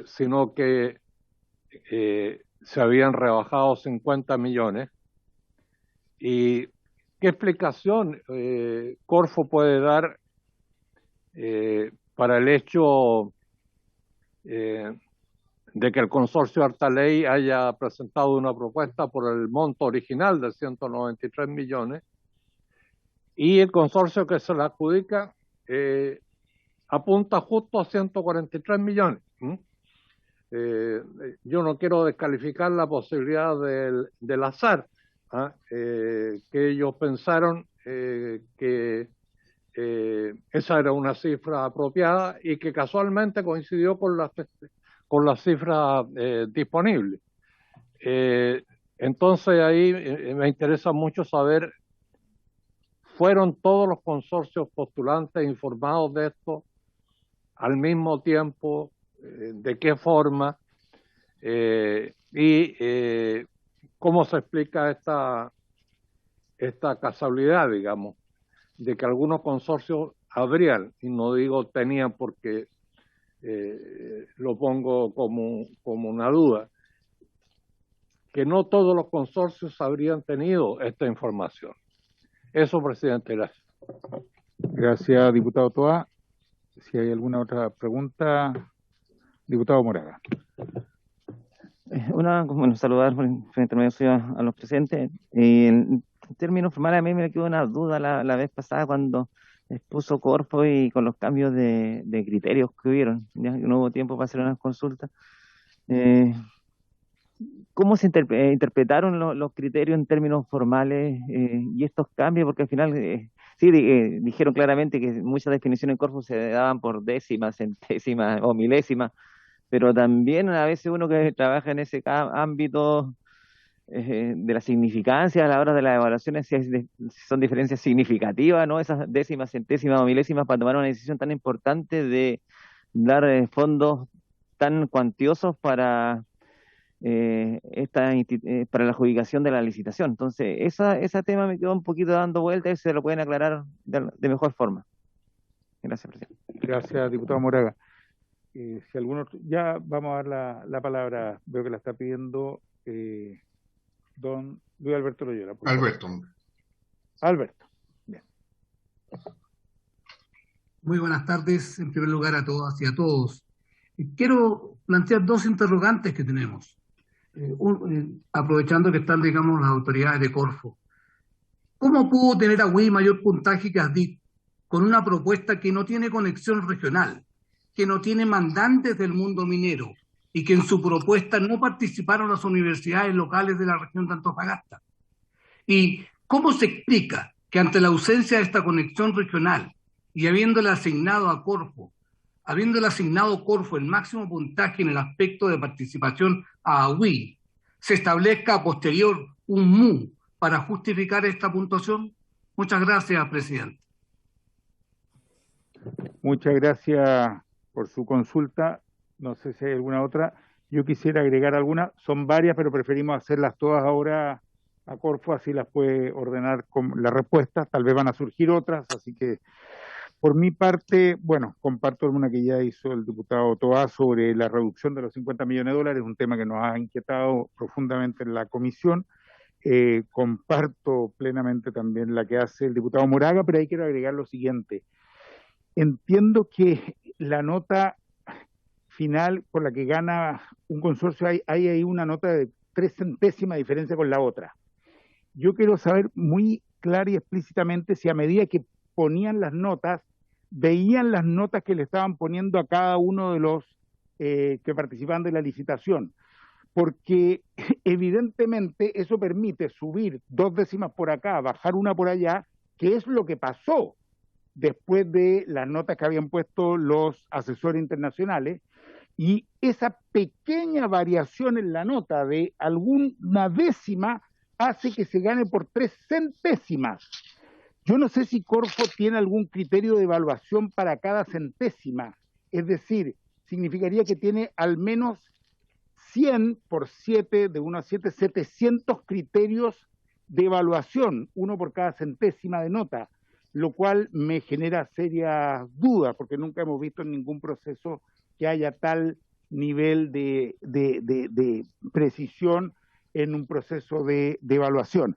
sino que se habían rebajado 50 millones? ¿Y qué explicación Corfo puede dar para el hecho de que el consorcio Artaley haya presentado una propuesta por el monto original de 193 millones y el consorcio que se la adjudica apunta justo a 143 millones? Yo no quiero descalificar la posibilidad del azar, que ellos pensaron que esa era una cifra apropiada y que casualmente coincidió con las cifras disponibles. Entonces ahí me interesa mucho saber, ¿fueron todos los consorcios postulantes informados de esto al mismo tiempo? ¿De qué forma? Y ¿cómo se explica esta casualidad, digamos, de que algunos consorcios habrían, y no digo tenían porque lo pongo como una duda, que no todos los consorcios habrían tenido esta información? Eso, presidente, gracias.
Gracias, diputado Toá. Si hay alguna otra pregunta, diputado Moraga.
Bueno, saludar por intermedio suyo a los presentes. En En términos formales, a mí me quedó una duda la vez pasada cuando expuso Corfo y con los cambios de criterios que hubieron, ya que no hubo tiempo para hacer unas consultas. Eh, ¿Cómo se interpretaron los criterios en términos formales y estos cambios? Porque al final, sí, dijeron claramente que muchas definiciones en Corfo se daban por décimas, centésimas o milésimas, pero también a veces uno que trabaja en ese ámbito de la significancia a la hora de las evaluaciones, si son diferencias significativas, ¿no? Esas décimas, centésimas o milésimas para tomar una decisión tan importante de dar fondos tan cuantiosos para para la adjudicación de la licitación. Entonces, ese tema me quedó un poquito dando vueltas y se lo pueden aclarar de mejor forma. Gracias, presidente.
Gracias, diputado Moraga. Si alguno, ya vamos a dar la palabra, veo que la está pidiendo don Luis Alberto Loyola.
Alberto.
Alberto. Bien.
Muy buenas tardes, en primer lugar, a todas y a todos. Quiero plantear dos interrogantes que tenemos, aprovechando que están, digamos, las autoridades de Corfo. ¿Cómo pudo tener a WI mayor puntaje que ASDIT con una propuesta que no tiene conexión regional, que no tiene mandantes del mundo minero y que en su propuesta no participaron las universidades locales de la región de Antofagasta? ¿Y cómo se explica que ante la ausencia de esta conexión regional y habiéndole asignado Corfo el máximo puntaje en el aspecto de participación a WI, se establezca a posterior un MU para justificar esta puntuación? Muchas gracias, presidente.
Muchas gracias por su consulta. No sé si hay alguna otra. Yo quisiera agregar alguna. Son varias, pero preferimos hacerlas todas ahora a Corfo, así las puede ordenar con la respuesta. Tal vez van a surgir otras, así que por mi parte, bueno, comparto una que ya hizo el diputado Toá sobre la reducción de los 50 millones de dólares, un tema que nos ha inquietado profundamente en la comisión. Comparto plenamente también la que hace el diputado Moraga, pero ahí quiero agregar lo siguiente. Entiendo que la nota final por la que gana un consorcio, hay ahí una nota de 3 centésimas de diferencia con la otra. Yo quiero saber muy clara y explícitamente si a medida que ponían las notas, veían las notas que le estaban poniendo a cada uno de los que participaban de la licitación, porque evidentemente eso permite subir 2 décimas por acá, bajar una por allá, que es lo que pasó después de las notas que habían puesto los asesores internacionales, y esa pequeña variación en la nota de alguna décima hace que se gane por 3 centésimas. Yo no sé si Corfo tiene algún criterio de evaluación para cada centésima, es decir, significaría que tiene al menos 100 por 7, de 1 a 7, 700 criterios de evaluación, uno por cada centésima de nota, lo cual me genera serias dudas, porque nunca hemos visto en ningún proceso que haya tal nivel de precisión en un proceso de evaluación.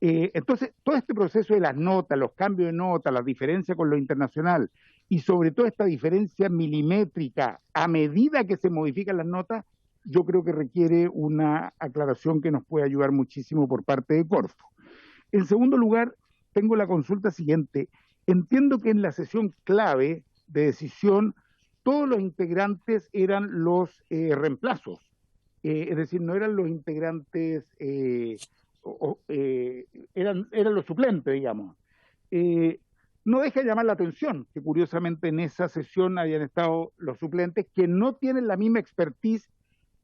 Entonces, todo este proceso de las notas, los cambios de notas, las diferencias con lo internacional y sobre todo esta diferencia milimétrica a medida que se modifican las notas, yo creo que requiere una aclaración que nos puede ayudar muchísimo por parte de Corfo. En segundo lugar, tengo la consulta siguiente. Entiendo que en la sesión clave de decisión todos los integrantes eran los reemplazos, es decir, no eran los integrantes, eran los suplentes, digamos. No deja de llamar la atención que curiosamente en esa sesión hayan estado los suplentes que no tienen la misma expertise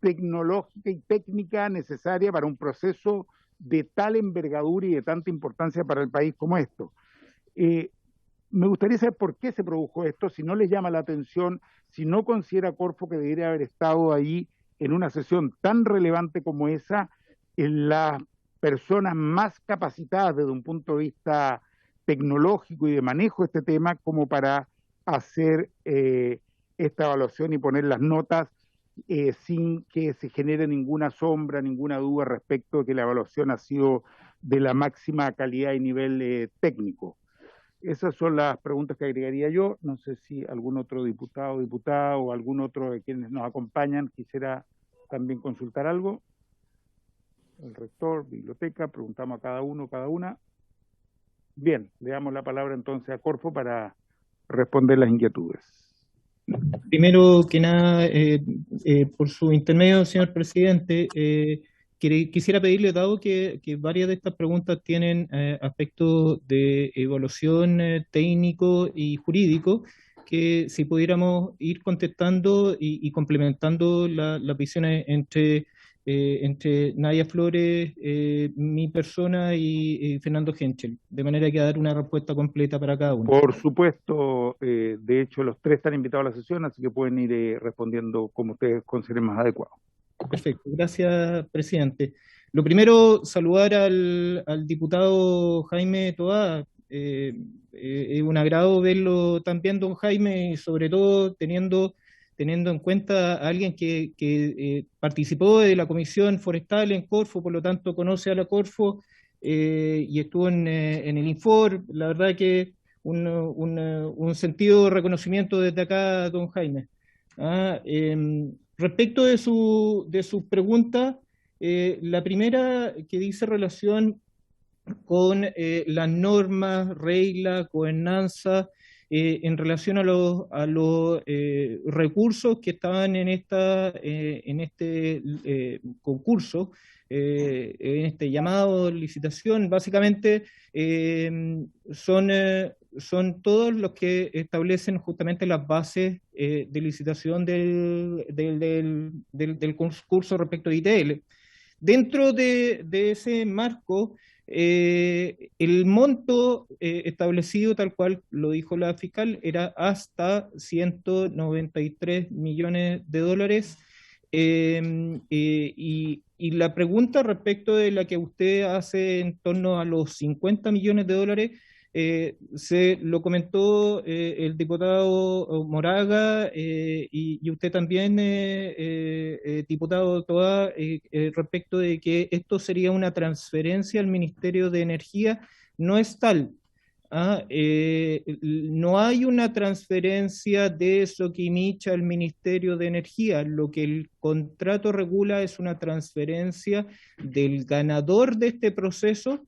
tecnológica y técnica necesaria para un proceso de tal envergadura y de tanta importancia para el país como esto. Me gustaría saber por qué se produjo esto, si no les llama la atención, si no considera Corfo que debería haber estado ahí en una sesión tan relevante como esa, en las personas más capacitadas desde un punto de vista tecnológico y de manejo de este tema como para hacer esta evaluación y poner las notas sin que se genere ninguna sombra, ninguna duda respecto de que la evaluación ha sido de la máxima calidad y nivel técnico. Esas son las preguntas que agregaría yo. No sé si algún otro diputado, diputada o algún otro de quienes nos acompañan quisiera también consultar algo. el rector, biblioteca, preguntamos a cada uno, cada una. Bien, le damos la palabra entonces a Corfo para responder las inquietudes.
Primero que nada, por su intermedio, señor presidente, quisiera pedirle, dado que varias de estas preguntas tienen aspectos de evaluación técnico y jurídico, que si pudiéramos ir contestando y complementando las visiones entre Nadia Flores, mi persona y Fernando Henschel, de manera que dar una respuesta completa para cada uno.
Por supuesto, de hecho los tres están invitados a la sesión, así que pueden ir respondiendo como ustedes consideren más adecuado.
Perfecto, gracias, presidente. Lo primero, saludar al diputado Jaime Toá. Es un agrado verlo también, don Jaime, y sobre todo teniendo en cuenta a alguien que participó de la Comisión Forestal en Corfo, por lo tanto conoce a la Corfo y estuvo en el Infor. La verdad que un sentido de reconocimiento desde acá, don Jaime. Respecto de su pregunta, la primera que dice relación con las normas, reglas, gobernanza, en relación a los recursos que estaban en este concurso, en este llamado licitación. Básicamente son todos los que establecen justamente las bases de licitación del concurso respecto a ITL. Dentro de ese marco, el monto establecido, tal cual lo dijo la fiscal, era hasta 193 millones de dólares. Y la pregunta respecto de la que usted hace en torno a los 50 millones de dólares, se lo comentó el diputado Moraga y usted también, diputado Toá, respecto de que esto sería una transferencia al Ministerio de Energía. No es tal. No hay una transferencia de Soquimich al Ministerio de Energía. Lo que el contrato regula es una transferencia del ganador de este proceso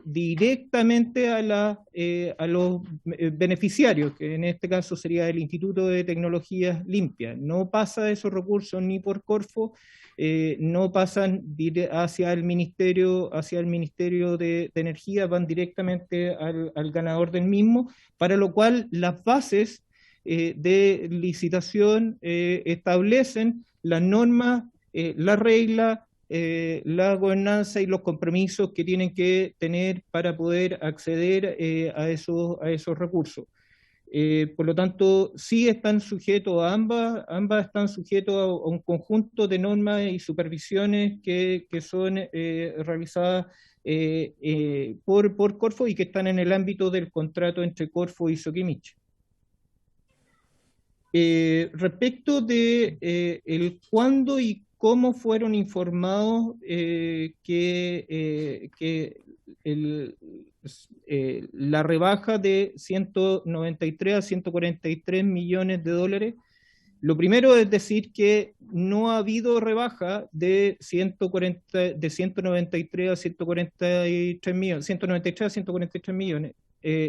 directamente a los beneficiarios, que en este caso sería el Instituto de Tecnologías Limpias. No pasa esos recursos ni por Corfo, no pasan hacia el Ministerio de Energía, van directamente al ganador del mismo, para lo cual las bases de licitación establecen las normas, las reglas, la gobernanza y los compromisos que tienen que tener para poder acceder a esos recursos. Por lo tanto, sí están sujetos a ambas están sujetos a un conjunto de normas y supervisiones que son realizadas por Corfo y que están en el ámbito del contrato entre Corfo y Soquimich. Respecto de el cuándo y cómo fueron informados la rebaja de 193 a 143 millones de dólares. Lo primero es decir que no ha habido rebaja de 193 a 143 millones, 193 a 143 millones.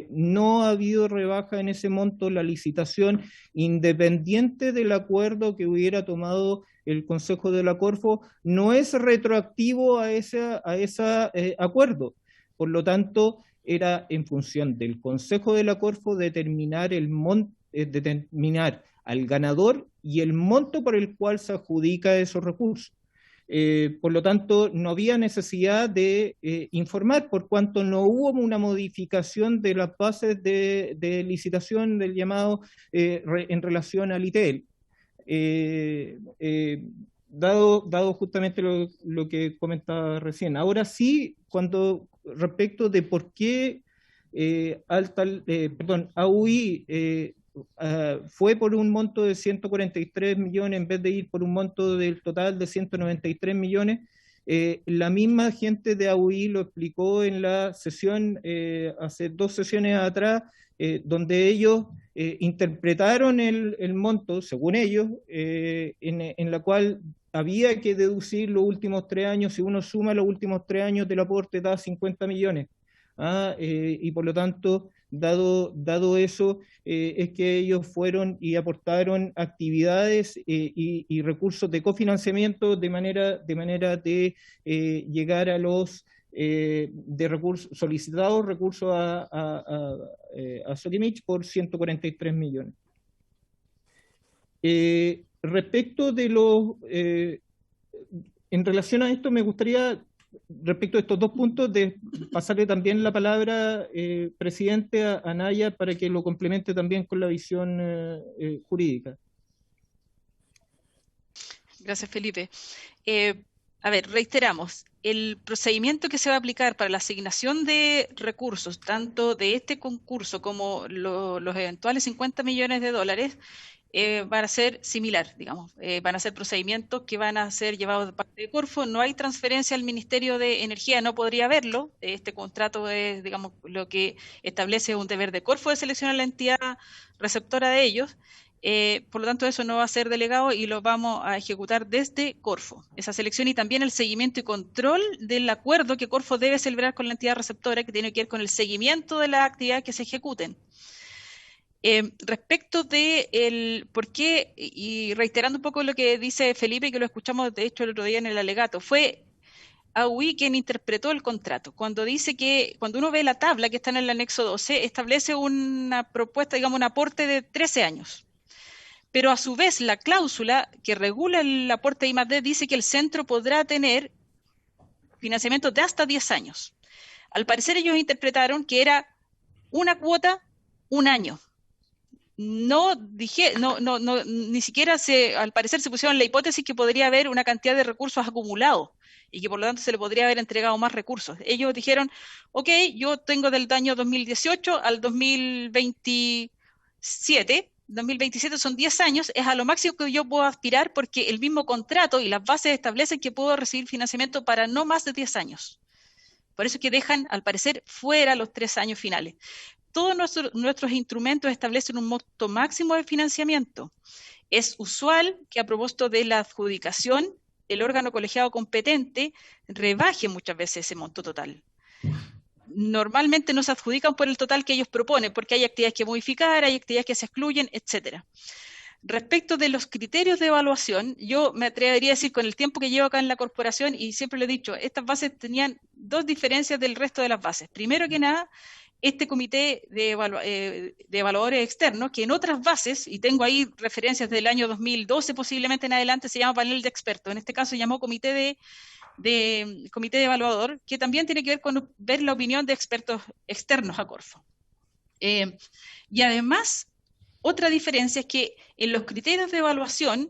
No ha habido rebaja en ese monto. La licitación, independiente del acuerdo que hubiera tomado el Consejo de la Corfo, no es retroactivo a ese acuerdo. Por lo tanto, era en función del Consejo de la Corfo determinar al ganador y el monto por el cual se adjudica esos recursos. Por lo tanto, no había necesidad de informar, por cuanto no hubo una modificación de las bases de licitación del llamado en relación al ITL. Dado justamente lo que comentaba recién. Ahora sí, respecto de por qué AUI fue por un monto de 143 millones en vez de ir por un monto del total de 193 millones, la misma gente de AUI lo explicó en la sesión, hace 2 sesiones atrás, donde ellos interpretaron el monto, según ellos, en la cual había que deducir los últimos 3 años. Si uno suma los últimos 3 años del aporte, da 50 millones. Y por lo tanto, dado eso, es que ellos fueron y aportaron actividades y recursos de cofinanciamiento de manera de llegar a los solicitados recursos a Sokimich por 143 millones. Respecto de en relación a esto, me gustaría, respecto a estos 2 puntos, de pasarle también la palabra, presidente, a Naya para que lo complemente también con la visión jurídica.
Gracias, Felipe. A ver, reiteramos, el procedimiento que se va a aplicar para la asignación de recursos, tanto de este concurso como los eventuales 50 millones de dólares, van a ser similar, digamos. Van a ser procedimientos que van a ser llevados de parte de Corfo. No hay transferencia al Ministerio de Energía, no podría haberlo. Este contrato es, digamos, lo que establece un deber de Corfo de seleccionar la entidad receptora de ellos. Por lo tanto, eso no va a ser delegado y lo vamos a ejecutar desde Corfo. Esa selección y también el seguimiento y control del acuerdo que Corfo debe celebrar con la entidad receptora, que tiene que ver con el seguimiento de las actividades que se ejecuten. Respecto de por qué, y reiterando un poco lo que dice Felipe, que lo escuchamos de hecho el otro día en el alegato, fue AUI quien interpretó el contrato. Cuando dice que, cuando uno ve la tabla que está en el anexo 12, establece una propuesta, digamos, un aporte de 13 años. Pero a su vez la cláusula que regula el aporte de I+D dice que el centro podrá tener financiamiento de hasta 10 años. Al parecer ellos interpretaron que era una cuota, un año. Ni siquiera al parecer se pusieron la hipótesis que podría haber una cantidad de recursos acumulados y que por lo tanto se le podría haber entregado más recursos. Ellos dijeron, ok, yo tengo del año 2018 al 2027 son 10 años, es a lo máximo que yo puedo aspirar porque el mismo contrato y las bases establecen que puedo recibir financiamiento para no más de 10 años. Por eso es que dejan, al parecer, fuera los 3 años finales. Todos nuestros instrumentos establecen un monto máximo de financiamiento. Es usual que a propósito de la adjudicación, el órgano colegiado competente rebaje muchas veces ese monto total. Normalmente no se adjudican por el total que ellos proponen, porque hay actividades que modificar, hay actividades que se excluyen, etc. Respecto de los criterios de evaluación, yo me atrevería a decir, con el tiempo que llevo acá en la corporación, y siempre lo he dicho, estas bases tenían 2 diferencias del resto de las bases. Primero que nada, este comité de evaluadores externos, que en otras bases, y tengo ahí referencias del año 2012 posiblemente en adelante, se llama panel de expertos. En este caso se llamó comité de evaluador, que también tiene que ver con ver la opinión de expertos externos a Corfo. Y además, otra diferencia es que en los criterios de evaluación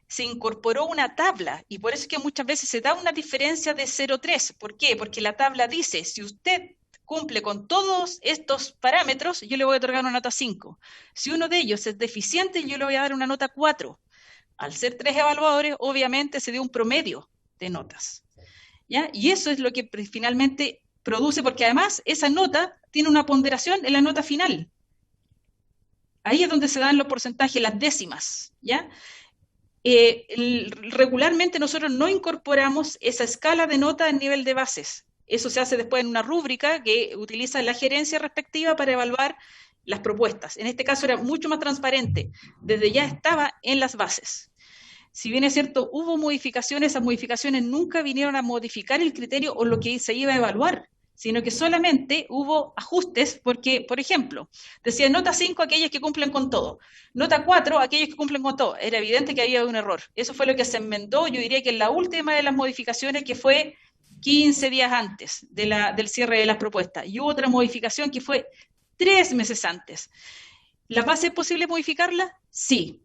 se incorporó una tabla, y por eso es que muchas veces se da una diferencia de 0,3. ¿Por qué? Porque la tabla dice, si usted cumple con todos estos parámetros, yo le voy a otorgar una nota 5. Si uno de ellos es deficiente, yo le voy a dar una nota 4. Al ser 3 evaluadores, obviamente se dio un promedio de notas, ¿ya? Y eso es lo que finalmente produce, porque además esa nota tiene una ponderación en la nota final. Ahí es donde se dan los porcentajes, las décimas, ¿ya? Regularmente nosotros no incorporamos esa escala de nota en nivel de bases. Eso se hace después en una rúbrica que utiliza la gerencia respectiva para evaluar las propuestas. En este caso era mucho más transparente. Desde ya estaba en las bases. Si bien es cierto, hubo modificaciones, esas modificaciones nunca vinieron a modificar el criterio o lo que se iba a evaluar, sino que solamente hubo ajustes porque, por ejemplo, decía nota 5 aquellos que cumplen con todo, nota 4 aquellos que cumplen con todo. Era evidente que había un error. Eso fue lo que se enmendó, yo diría que en la última de las modificaciones, que fue 15 días antes del cierre de las propuestas. Y hubo otra modificación que fue 3 meses antes. ¿La base es posible modificarla? Sí.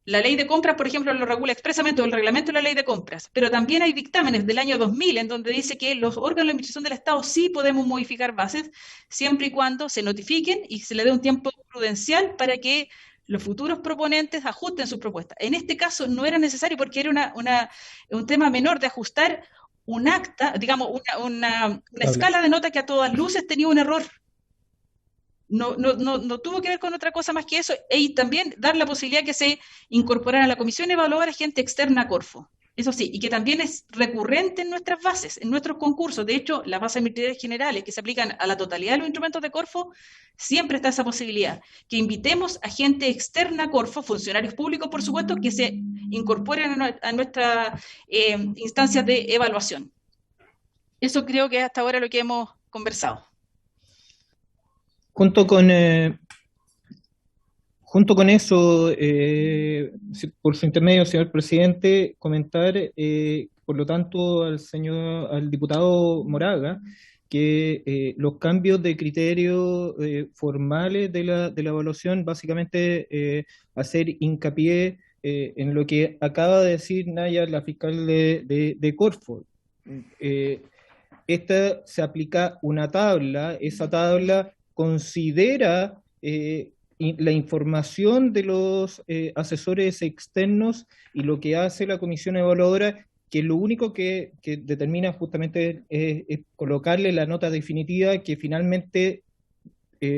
La ley de compras, por ejemplo, lo regula expresamente, o el reglamento de la ley de compras, pero también hay dictámenes del año 2000 en donde dice que los órganos de administración del Estado sí podemos modificar bases, siempre y cuando se notifiquen y se le dé un tiempo prudencial para que los futuros proponentes ajusten sus propuestas. En este caso no era necesario porque era un tema menor de ajustar un acta, digamos, una escala de nota que a todas luces tenía un error. no tuvo que ver con otra cosa más que eso, y también dar la posibilidad que se incorporara a la comisión evaluadora gente externa a Corfo. Eso sí, y que también es recurrente en nuestras bases, en nuestros concursos. De hecho, las bases administrativas generales que se aplican a la totalidad de los instrumentos de Corfo, siempre está esa posibilidad, que invitemos a gente externa a Corfo, funcionarios públicos, por supuesto, que se incorporen a nuestras instancias de evaluación. Eso creo que hasta ahora lo que hemos conversado.
Junto con eso, por su intermedio, señor presidente, comentar, por lo tanto, al diputado Moraga, que los cambios de criterio formales de la evaluación, básicamente hacer hincapié en lo que acaba de decir Naya, la fiscal de Corfo. Esta se aplica una tabla, esa tabla considera la información de los asesores externos, y lo que hace la comisión evaluadora, que lo único que determina justamente es colocarle la nota definitiva, que finalmente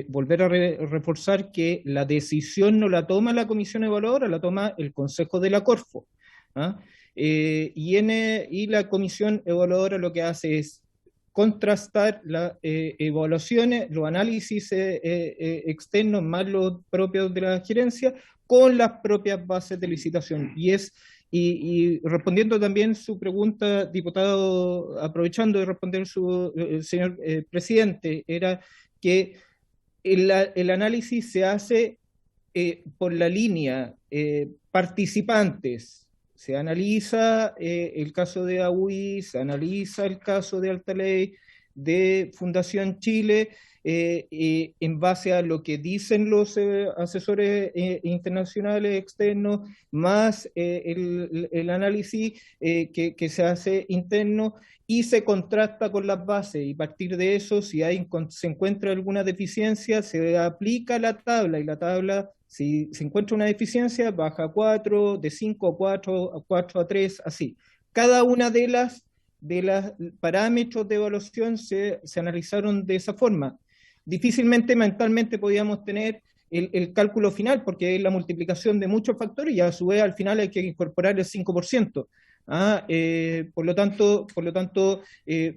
volver a reforzar que la decisión no la toma la comisión evaluadora, la toma el Consejo de la Corfo. ¿Ah? Y la comisión evaluadora lo que hace es contrastar las evaluaciones, los análisis externos más los propios de la gerencia con las propias bases de licitación. Y respondiendo también su pregunta, diputado, aprovechando de responder señor presidente, era que el análisis se hace por la línea participantes. Se analiza el caso de AUI, se analiza el caso de Alta Ley, de Fundación Chile, en base a lo que dicen los asesores internacionales externos, más el análisis que se hace interno, y se contrasta con las bases, y a partir de eso, si se encuentra alguna deficiencia, se aplica la tabla, y la tabla, si se encuentra una deficiencia, baja a 4, de 5 a 4, a 4 a 3, así. Cada una de las parámetros de evaluación se analizaron de esa forma. Difícilmente mentalmente podíamos tener el cálculo final, porque es la multiplicación de muchos factores, y a su vez al final hay que incorporar el 5%. Por lo tanto,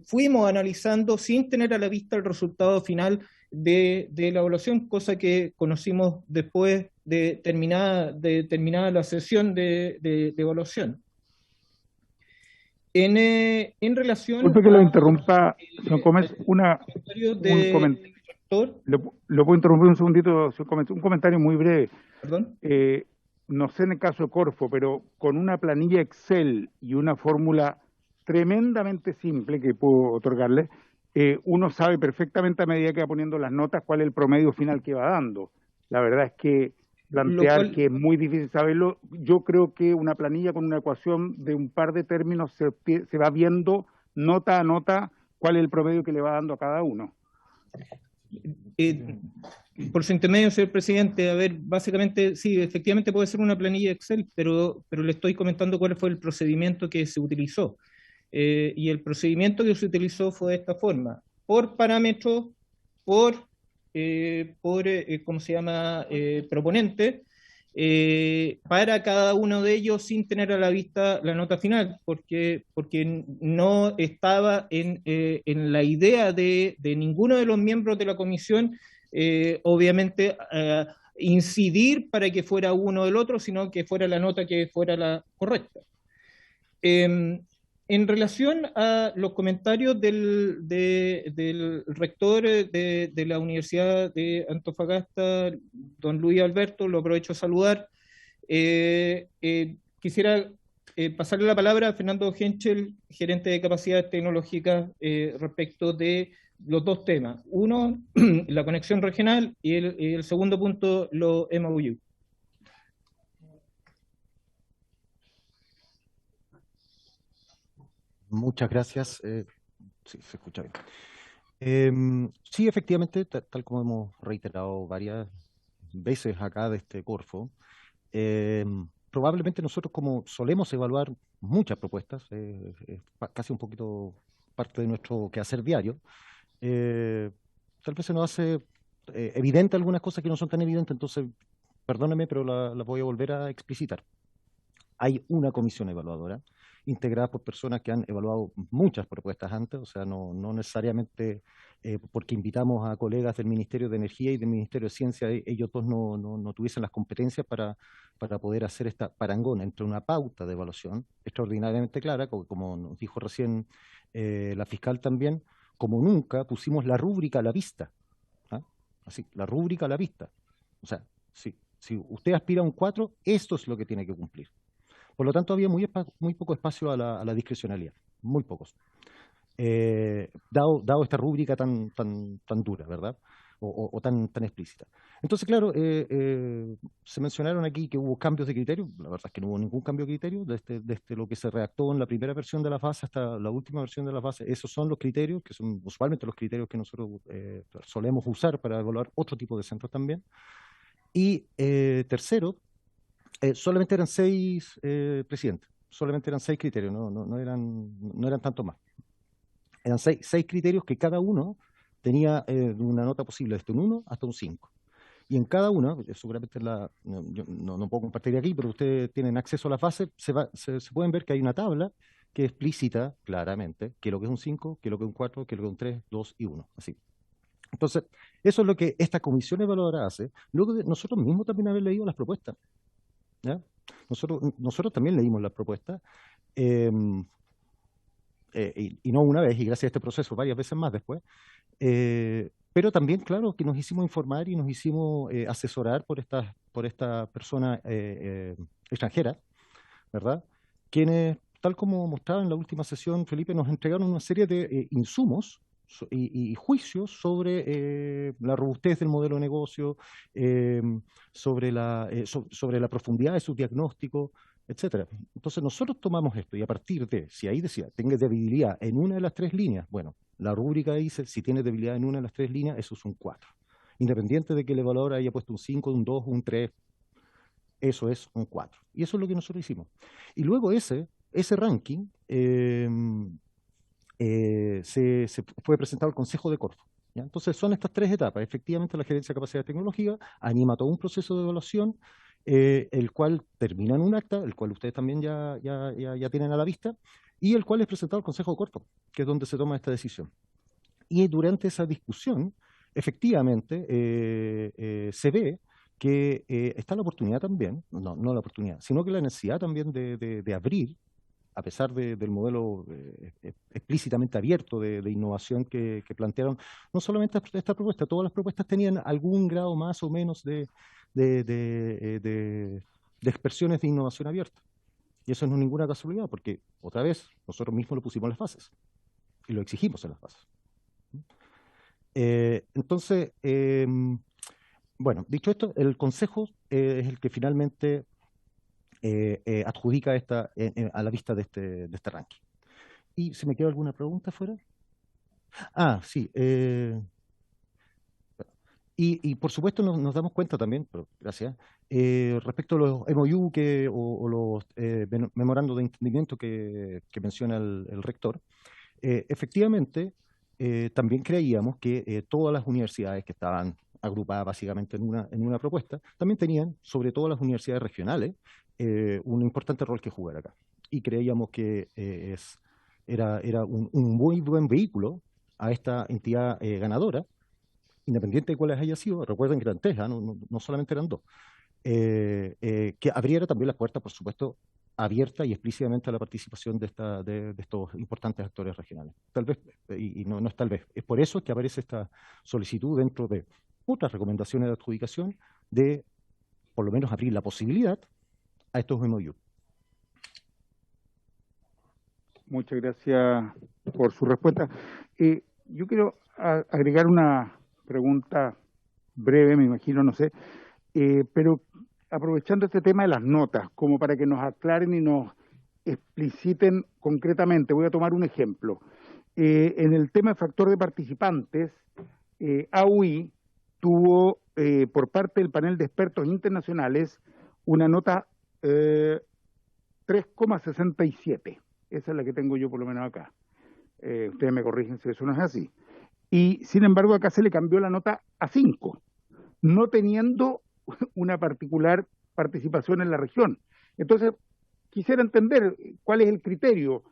fuimos analizando sin tener a la vista el resultado final de la evaluación, cosa que conocimos después de terminada la sesión de evaluación. En relación...
Disculpe que lo interrumpa, señor Gómez, ¿lo puedo interrumpir un segundito, señor Gómez? Un comentario muy breve.
¿Perdón?
No sé en el caso de Corfo, pero con una planilla Excel y una fórmula tremendamente simple que puedo otorgarle, uno sabe perfectamente a medida que va poniendo las notas cuál es el promedio final que va dando. La verdad es que plantear que es muy difícil saberlo, yo creo que una planilla con una ecuación de un par de términos se va viendo nota a nota cuál es el promedio que le va dando a cada uno.
Por su intermedio, señor presidente, a ver, básicamente, sí, efectivamente puede ser una planilla Excel, pero le estoy comentando cuál fue el procedimiento que se utilizó. Y el procedimiento que se utilizó fue de esta forma: por parámetro, por ¿cómo se llama?, proponente, para cada uno de ellos, sin tener a la vista la nota final, porque no estaba en la idea de ninguno de los miembros de la comisión, obviamente, incidir para que fuera uno del otro, sino que fuera la nota que fuera la correcta. En relación a los comentarios del rector de la Universidad de Antofagasta, don Luis Alberto, lo aprovecho a saludar. Quisiera pasarle la palabra a Fernando Henschel, gerente de capacidades tecnológicas, respecto de los dos temas. Uno, la conexión regional, y el segundo punto, los MOU.
Muchas gracias. Sí, se escucha bien. Sí, efectivamente, tal como hemos reiterado varias veces acá de este Corfo, probablemente nosotros, como solemos evaluar muchas propuestas, casi un poquito parte de nuestro quehacer diario, tal vez se nos hace evidentes algunas cosas que no son tan evidentes, entonces, perdóname, pero la voy a volver a explicitar. Hay una comisión evaluadora integrada por personas que han evaluado muchas propuestas antes, o sea, no necesariamente porque invitamos a colegas del Ministerio de Energía y del Ministerio de Ciencia, ellos dos no tuviesen las competencias para poder hacer esta parangón entre una pauta de evaluación extraordinariamente clara, como nos dijo recién la fiscal también, como nunca pusimos la rúbrica a la vista, ¿ah? Así, la rúbrica a la vista. O sea, si usted aspira a un 4, esto es lo que tiene que cumplir. Por lo tanto, había muy poco espacio a la discrecionalidad, muy pocos. Dado esta rúbrica tan dura, ¿verdad? O tan explícita. Entonces, claro, se mencionaron aquí que hubo cambios de criterio. La verdad es que no hubo ningún cambio de criterio desde lo que se redactó en la primera versión de la fase hasta la última versión de la fase. Esos son los criterios, que son usualmente los criterios que nosotros solemos usar para evaluar otro tipo de centros también. Y tercero, solamente eran 6 presidentes, solamente eran 6 criterios, no eran tanto más. Eran 6 criterios que cada uno tenía una nota posible desde un 1 hasta un 5. Y en cada una, seguramente yo no puedo compartir aquí, pero ustedes tienen acceso a la fase, se pueden ver que hay una tabla que explícita claramente qué es lo que es un 5, qué es lo que es un 4, qué es lo que es un 3, 2 y 1, así. Entonces, eso es lo que esta comisión evaluadora hace, luego de nosotros mismos también haber leído las propuestas. ¿Ya? Nosotros también leímos las propuestas, y no una vez, y gracias a este proceso varias veces más después, pero también, claro, que nos hicimos informar y nos hicimos asesorar por esta persona extranjera, ¿verdad? Quienes, tal como mostraba en la última sesión, Felipe, nos entregaron una serie de insumos y juicios sobre la robustez del modelo de negocio, sobre la profundidad de su diagnóstico, etcétera. Entonces nosotros tomamos esto y a partir de, si ahí decía, tenga debilidad en una de las 3 líneas, bueno, la rúbrica dice, si tiene debilidad en una de las 3 líneas, eso es un 4. Independiente de que el evaluador haya puesto un 5, un 2, un 3, eso es un 4. Y eso es lo que nosotros hicimos. Y luego ese ranking se fue presentado al Consejo de Corfo. ¿Ya? Entonces son estas 3 etapas. Efectivamente, la Gerencia de Capacidad Tecnológica anima todo un proceso de evaluación, el cual termina en un acta, el cual ustedes también ya tienen a la vista, y el cual es presentado al Consejo de Corfo, que es donde se toma esta decisión. Y durante esa discusión, efectivamente, se ve que está la oportunidad también, no la oportunidad, sino que la necesidad también de abrir, a pesar del modelo explícitamente abierto de innovación que plantearon, no solamente esta propuesta, todas las propuestas tenían algún grado más o menos de expresiones de innovación abierta. Y eso no es ninguna casualidad, porque otra vez nosotros mismos lo pusimos en las bases y lo exigimos en las bases. Entonces, bueno, dicho esto, el Consejo es el que finalmente adjudica a la vista de este ranking. ¿Y se me quedó alguna pregunta fuera? Ah, sí. Y por supuesto nos damos cuenta también, pero gracias, respecto a los MOU o los memorandos de entendimiento que menciona el rector, efectivamente también creíamos que todas las universidades que estaban agrupadas básicamente en una propuesta, también tenían, sobre todo las universidades regionales, un importante rol que jugar acá. Y creíamos que era un muy buen vehículo a esta entidad ganadora, independiente de cuáles haya sido. Recuerden que eran 3, no solamente eran 2, que abriera también las puertas, por supuesto, abierta y explícitamente a la participación de estos importantes actores regionales. Tal vez, y no es tal vez, es por eso que aparece esta solicitud dentro de otras recomendaciones de adjudicación de, por lo menos, abrir la posibilidad a estos MOU.
Muchas gracias por su respuesta. Yo quiero agregar una pregunta breve, me imagino, no sé, pero aprovechando este tema de las notas, como para que nos aclaren y nos expliciten concretamente, voy a tomar un ejemplo. En el tema de factor de participantes, AUI tuvo por parte del panel de expertos internacionales una nota 3,67. Esa es la que tengo yo por lo menos acá. Ustedes me corrigen si eso no es así. y sin embargo acá se le cambió la nota a 5, no teniendo una particular participación en la región. Entonces, quisiera entender cuál es el criterio.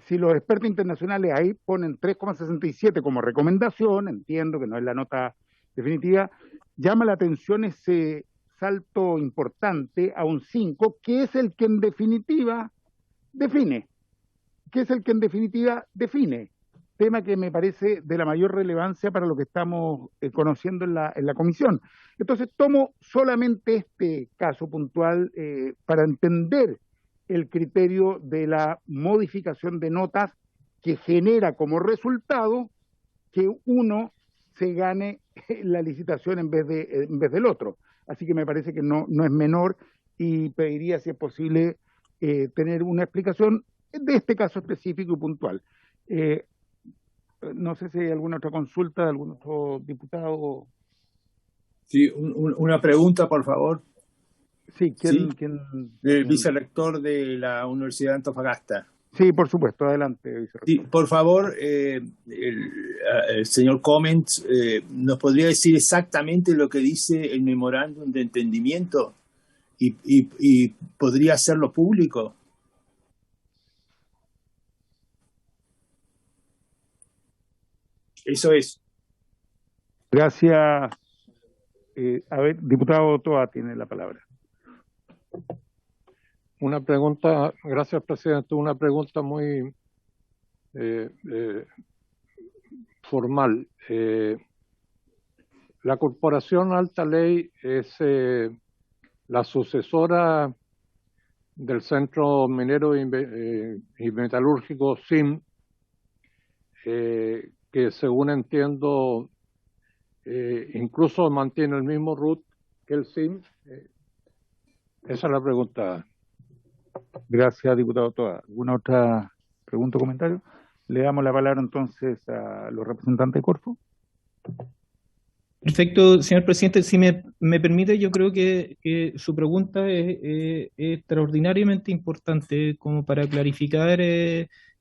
Si los expertos internacionales ahí ponen 3,67 como recomendación, entiendo que no es la nota definitiva, llama la atención ese salto importante a un 5, que es el que en definitiva define, tema que me parece de la mayor relevancia para lo que estamos conociendo en la comisión. Entonces tomo solamente este caso puntual para entender el criterio de la modificación de notas que genera como resultado que uno se gane la licitación en vez del otro. Así que me parece que no es menor, y pediría, si es posible, tener una explicación de este caso específico y puntual. No sé si hay alguna otra consulta de algún otro diputado.
Sí, una pregunta, por favor.
Sí,
¿Quién? Del vicerrector de la Universidad de Antofagasta.
Sí, por supuesto, adelante, vicerrector.
Sí, por favor, el señor Comens, ¿nos podría decir exactamente lo que dice el memorándum de entendimiento y podría hacerlo público? Eso es.
Gracias. A ver, diputado Toa tiene la palabra.
Una pregunta, gracias presidente, una pregunta muy formal. La Corporación Alta Ley es la sucesora del Centro Minero y Metalúrgico CIM, que según entiendo incluso mantiene el mismo root que el CIM. Esa es la pregunta.
Gracias, diputado Toa. ¿Alguna otra pregunta o comentario? Le damos la palabra entonces a los representantes de Corfo.
Perfecto, señor presidente. Si me permite, yo creo que su pregunta es extraordinariamente importante como para clarificar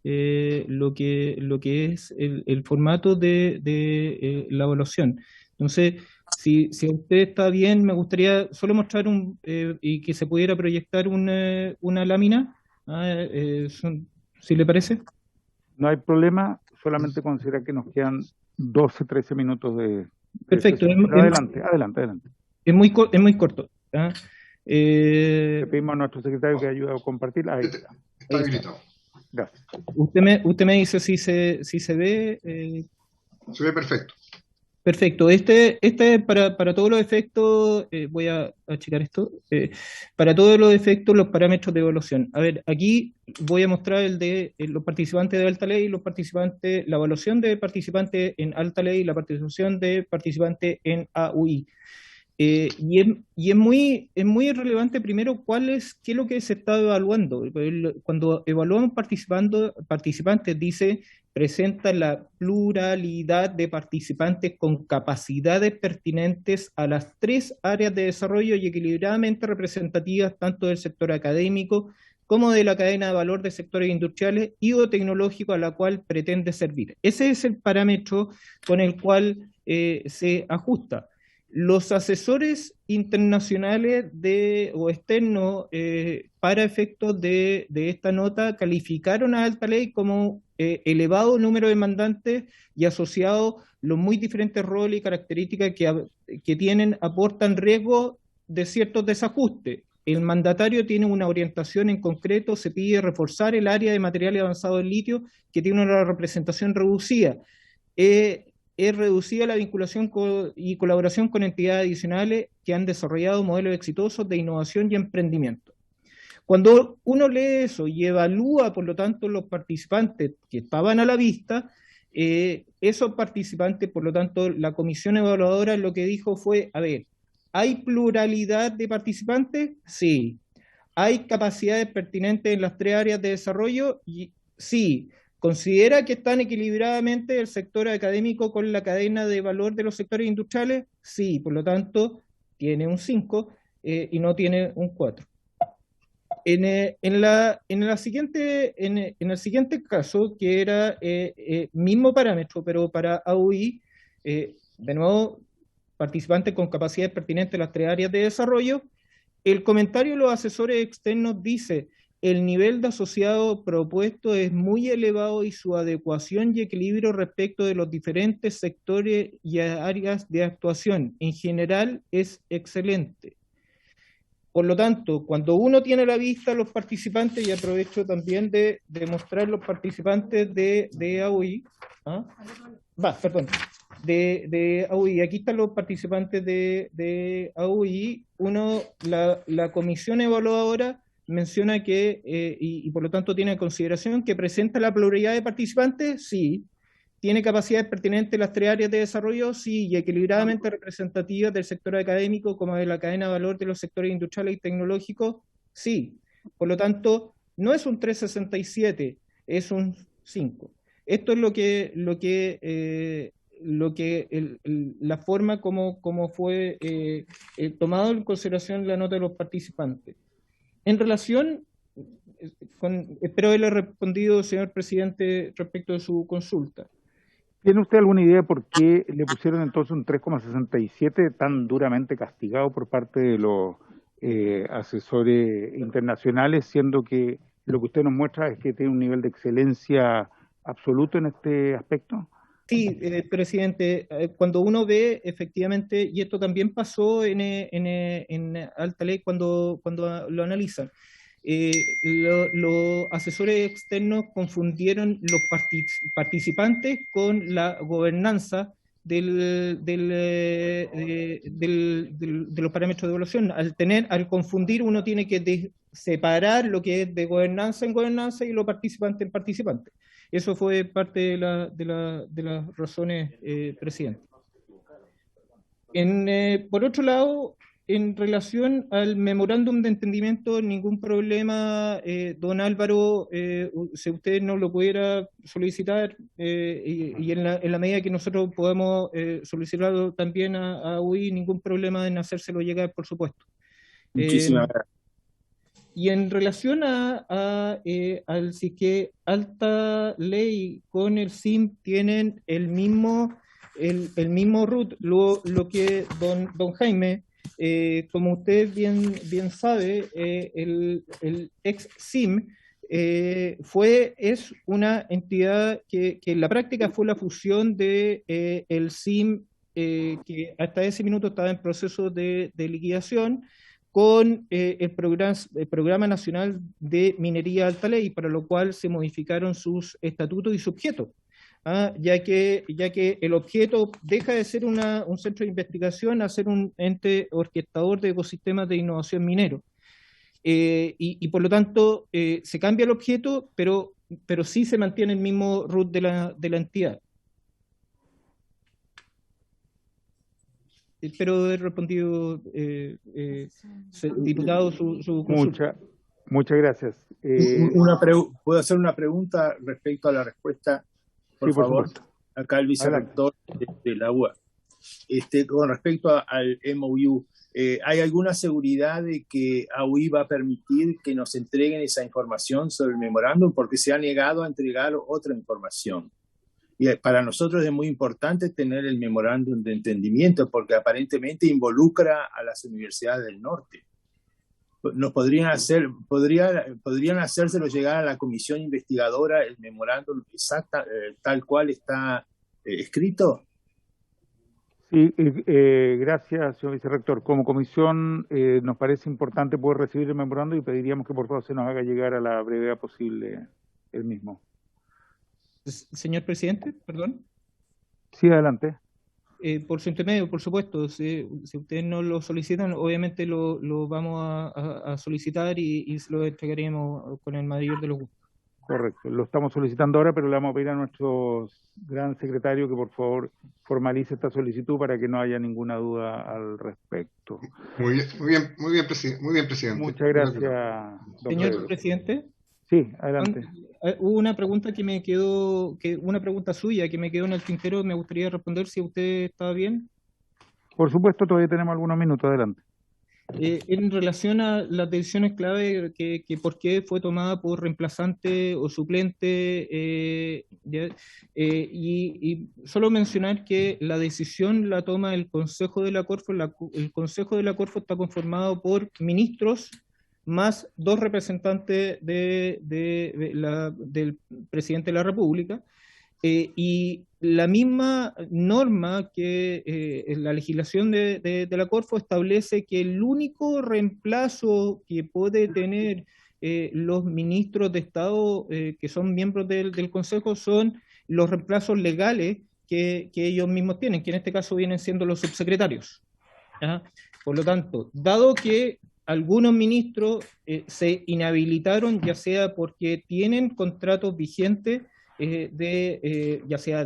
lo que es el formato de la evaluación. Entonces, si usted está bien, me gustaría solo mostrar y que se pudiera proyectar una lámina, si le parece.
No hay problema, solamente considera que nos quedan 12, 13 minutos de
perfecto.
Adelante.
Es muy corto.
Le pedimos a nuestro secretario que ayude a compartir. Ahí está.
Está habilitado.
Gracias.
Usted me dice si se ve.
Se ve perfecto.
Perfecto. Este para todos los efectos, voy a checar esto, para todos los efectos, los parámetros de evaluación. A ver, aquí voy a mostrar el de los participantes de alta ley, la evaluación de participantes en alta ley y la participación de participantes en AUI. Y es muy relevante primero qué es lo que se está evaluando. Cuando evaluamos participantes dice presenta la pluralidad de participantes con capacidades pertinentes a las 3 áreas de desarrollo y equilibradamente representativas tanto del sector académico como de la cadena de valor de sectores industriales y o tecnológicos a la cual pretende servir. Ese es el parámetro con el cual se ajusta. Los asesores internacionales o externos para efectos de esta nota calificaron a alta ley como elevado número de demandantes y asociados los muy diferentes roles y características que tienen aportan riesgo de ciertos desajustes. El mandatario tiene una orientación en concreto, se pide reforzar el área de materiales avanzados en litio que tiene una representación reducida. Es reducida la vinculación y colaboración con entidades adicionales que han desarrollado modelos exitosos de innovación y emprendimiento. Cuando uno lee eso y evalúa, por lo tanto, los participantes que estaban a la vista, esos participantes, por lo tanto, la comisión evaluadora lo que dijo fue, a ver, ¿hay pluralidad de participantes? Sí. ¿Hay capacidades pertinentes en las 3 áreas de desarrollo? Sí. ¿Considera que están equilibradamente el sector académico con la cadena de valor de los sectores industriales? Sí, por lo tanto, tiene un 5 y no tiene un 4. En el siguiente caso, que era mismo parámetro, pero para AUI, de nuevo, participantes con capacidades pertinentes en las 3 áreas de desarrollo, el comentario de los asesores externos dice: el nivel de asociado propuesto es muy elevado y su adecuación y equilibrio respecto de los diferentes sectores y áreas de actuación en general es excelente. Por lo tanto, cuando uno tiene a la vista los participantes, y aprovecho también de mostrar los participantes de AUI, de AUI, aquí están los participantes de AUI. La comisión evaluadora menciona que, y por lo tanto tiene en consideración que presenta la pluralidad de participantes, sí. ¿Tiene capacidades pertinentes en las 3 áreas de desarrollo? Sí, y equilibradamente representativas del sector académico como de la cadena de valor de los sectores industriales y tecnológicos? Sí. Por lo tanto, no es un 367, es un 5. Esto es la forma como fue tomado en consideración la nota de los participantes. En relación, espero haberle respondido, señor presidente, respecto de su consulta.
¿Tiene usted alguna idea por qué le pusieron entonces un 3,67 tan duramente castigado por parte de los asesores internacionales, siendo que lo que usted nos muestra es que tiene un nivel de excelencia absoluto en este aspecto?
Sí, presidente, cuando uno ve efectivamente, y esto también pasó en Alta Ley cuando lo analizan, los asesores externos confundieron los participantes con la gobernanza de los parámetros de evaluación. Al confundir, uno tiene que separar lo que es de gobernanza en gobernanza y lo participante en participante. Eso fue parte de las razones, presidente. Por otro lado, en relación al memorándum de entendimiento, ningún problema, don Álvaro, si usted no lo pudiera solicitar, y en la medida que nosotros podamos solicitarlo también a UI, ningún problema en hacérselo llegar, por supuesto.
Muchísimas gracias.
Y en relación al si que Alta Ley con el SIM tienen el mismo root, lo que don Jaime, como usted bien sabe, el ex SIM es una entidad que en la práctica fue la fusión de el SIM, que hasta ese minuto estaba en proceso de liquidación, con el Programa Nacional de Minería Alta Ley, para lo cual se modificaron sus estatutos y su objeto, ya que el objeto deja de ser un centro de investigación a ser un ente orquestador de ecosistemas de innovación minero. Y por lo tanto se cambia el objeto, pero sí se mantiene el mismo root de la entidad. Espero haber respondido, diputado, su consulta.
Muchas gracias.
¿Puedo hacer una pregunta respecto a la respuesta? Por favor, supuesto. Acá el vicerrector de la UA. Con respecto al MOU, ¿hay alguna seguridad de que AUI va a permitir que nos entreguen esa información sobre el memorándum? Porque se ha negado a entregar otra información. Y para nosotros es muy importante tener el memorándum de entendimiento, porque aparentemente involucra a las universidades del norte. ¿Nos podrían hacérselo llegar a la comisión investigadora el memorándum exacta, tal cual está escrito?
Sí, gracias, señor vicerrector. Como comisión nos parece importante poder recibir el memorándum y pediríamos que por favor se nos haga llegar a la brevedad posible el mismo.
Señor presidente, perdón.
Sí, adelante.
Por su intermedio, por supuesto, si ustedes no lo solicitan, obviamente lo vamos a solicitar y se lo entregaremos con el mayor de los gustos.
Correcto, lo estamos solicitando ahora, pero le vamos a pedir a nuestro gran secretario que por favor formalice esta solicitud para que no haya ninguna duda al respecto.
Muy bien, presidente.
Muchas gracias,
señor presidente.
Sí, adelante.
Hubo una pregunta que me quedó, una pregunta suya que me quedó en el tintero, me gustaría responder si usted está bien.
Por supuesto, todavía tenemos algunos minutos, adelante.
En relación a las decisiones clave, que por qué fue tomada por reemplazante o suplente, y solo mencionar que la decisión la toma el Consejo de la Corfo. El Consejo de la Corfo está conformado por ministros más 2 representantes del presidente de la República. Y la misma norma que la legislación de la Corfo establece que el único reemplazo que puede tener los ministros de Estado que son miembros del Consejo son los reemplazos legales que ellos mismos tienen, que en este caso vienen siendo los subsecretarios. ¿Ya? Por lo tanto, dado que algunos ministros se inhabilitaron, ya sea porque tienen contratos vigentes, ya sea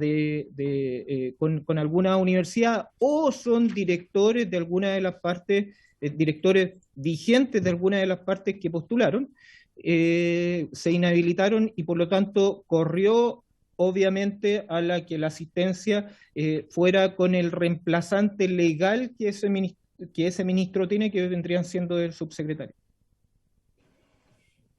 con alguna universidad, o son directores de alguna de las partes, directores vigentes de alguna de las partes que postularon, se inhabilitaron y por lo tanto corrió obviamente a la que la asistencia fuera con el reemplazante legal que ese ministro tiene, que vendrían siendo el subsecretario.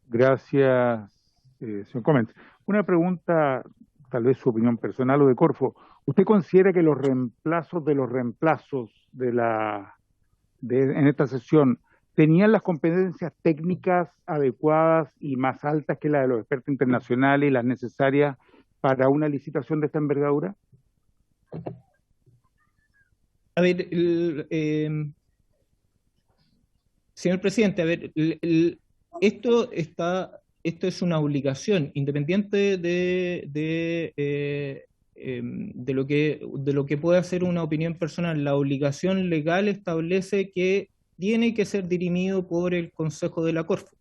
Gracias, señor Comens. Una pregunta, tal vez su opinión personal o de Corfo. ¿Usted considera que los reemplazos de los reemplazos en esta sesión tenían las competencias técnicas adecuadas y más altas que las de los expertos internacionales y las necesarias para una licitación de esta envergadura?
A ver, señor presidente, a ver, esto es una obligación, independiente de lo que pueda ser una opinión personal. La obligación legal establece que tiene que ser dirimido por el Consejo de la Corfo.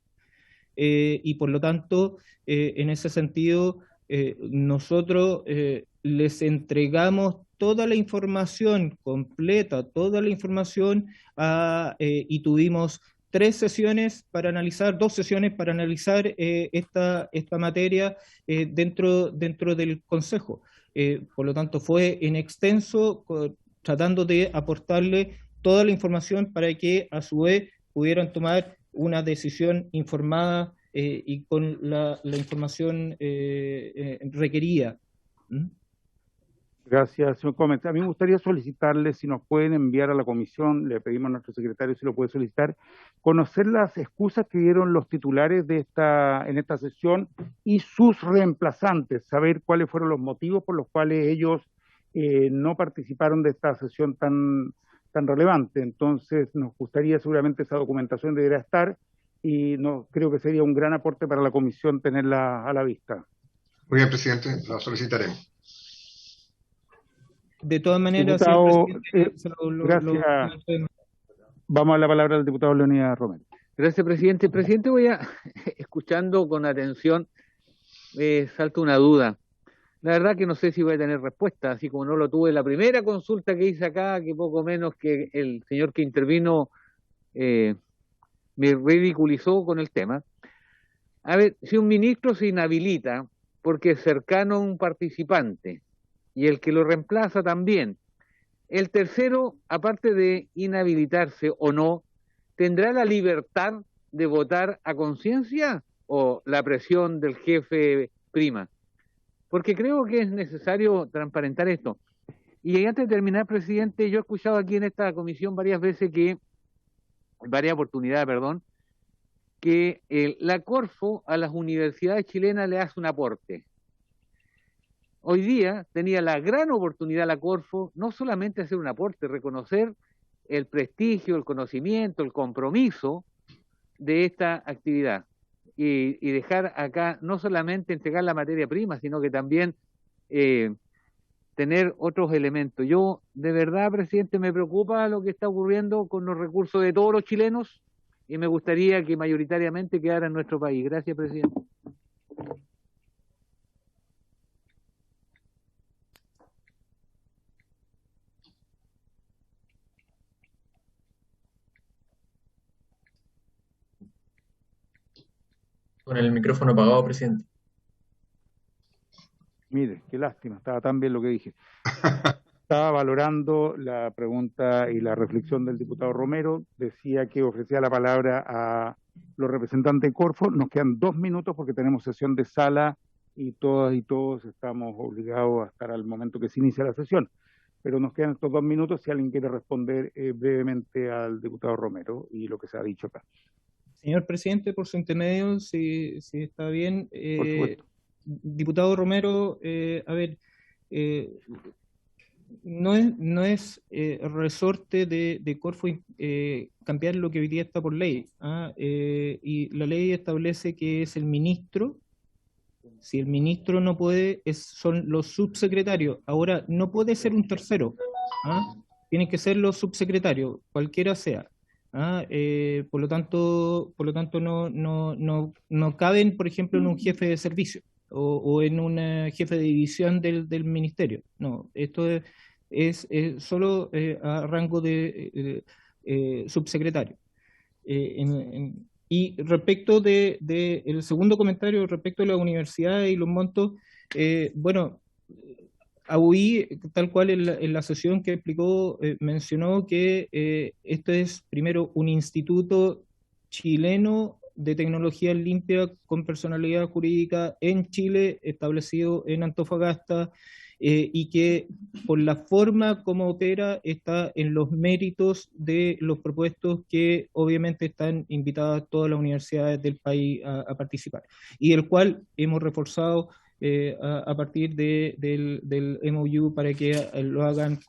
Y por lo tanto, en ese sentido, nosotros les entregamos toda la información completa, toda la información, y tuvimos 2 sesiones para analizar esta materia dentro del Consejo. Por lo tanto, fue en extenso, tratando de aportarle toda la información para que a su vez pudieran tomar una decisión informada y con la información requerida.
Gracias, señor Comens. A mí me gustaría solicitarle si nos pueden enviar a la comisión, le pedimos a nuestro secretario si lo puede solicitar, conocer las excusas que dieron los titulares en esta sesión y sus reemplazantes, saber cuáles fueron los motivos por los cuales ellos no participaron de esta sesión tan relevante. Entonces, nos gustaría, seguramente esa documentación debería estar y creo que sería un gran aporte para la comisión tenerla a la vista.
Muy bien, presidente, lo solicitaremos.
De todas maneras,
diputado,
gracias.
Vamos a la palabra del diputado Leonidas Romero.
Gracias, presidente. Presidente, escuchando con atención, salta una duda. La verdad que no sé si voy a tener respuesta, así como no lo tuve en la primera consulta que hice acá, que poco menos que el señor que intervino me ridiculizó con el tema. A ver, si un ministro se inhabilita porque es cercano a un participante, y el que lo reemplaza también, el tercero, aparte de inhabilitarse o no, ¿tendrá la libertad de votar a conciencia o la presión del jefe prima? Porque creo que es necesario transparentar esto. Y antes de terminar, presidente, yo he escuchado aquí en esta comisión varias oportunidades, que la Corfo a las universidades chilenas le hace un aporte. Hoy día tenía la gran oportunidad la Corfo no solamente hacer un aporte, reconocer el prestigio, el conocimiento, el compromiso de esta actividad y dejar acá no solamente entregar la materia prima, sino que también tener otros elementos. Yo, de verdad, presidente, me preocupa lo que está ocurriendo con los recursos de todos los chilenos y me gustaría que mayoritariamente quedara en nuestro país. Gracias, presidente.
Con el micrófono apagado, presidente.
Mire, qué lástima, estaba tan bien lo que dije. Estaba valorando la pregunta y la reflexión del diputado Romero. Decía que ofrecía la palabra a los representantes de Corfo. Nos quedan 2 minutos porque tenemos sesión de sala y todas y todos estamos obligados a estar al momento que se inicia la sesión. Pero nos quedan estos 2 minutos si alguien quiere responder brevemente al diputado Romero y lo que se ha dicho acá.
Señor presidente, por su intermedio, si está bien.
Por supuesto.
Diputado Romero, a ver, no es resorte de Corfo cambiar lo que hoy día está por ley. Y la ley establece que es el ministro. Si el ministro no puede, son los subsecretarios. Ahora, no puede ser un tercero. Tienen que ser los subsecretarios, cualquiera sea. Por lo tanto no caben, por ejemplo, en un jefe de servicio o en un jefe de división del ministerio. No, esto es solo a rango de subsecretario. Y respecto el segundo comentario, respecto a la universidad y los montos, bueno, AUI, tal cual en la sesión que explicó, mencionó que esto es primero un instituto chileno de tecnología limpia con personalidad jurídica en Chile, establecido en Antofagasta, y que por la forma como opera está en los méritos de los propuestos que obviamente están invitadas todas las universidades del país a participar, y el cual hemos reforzado a partir del MOU para que lo hagan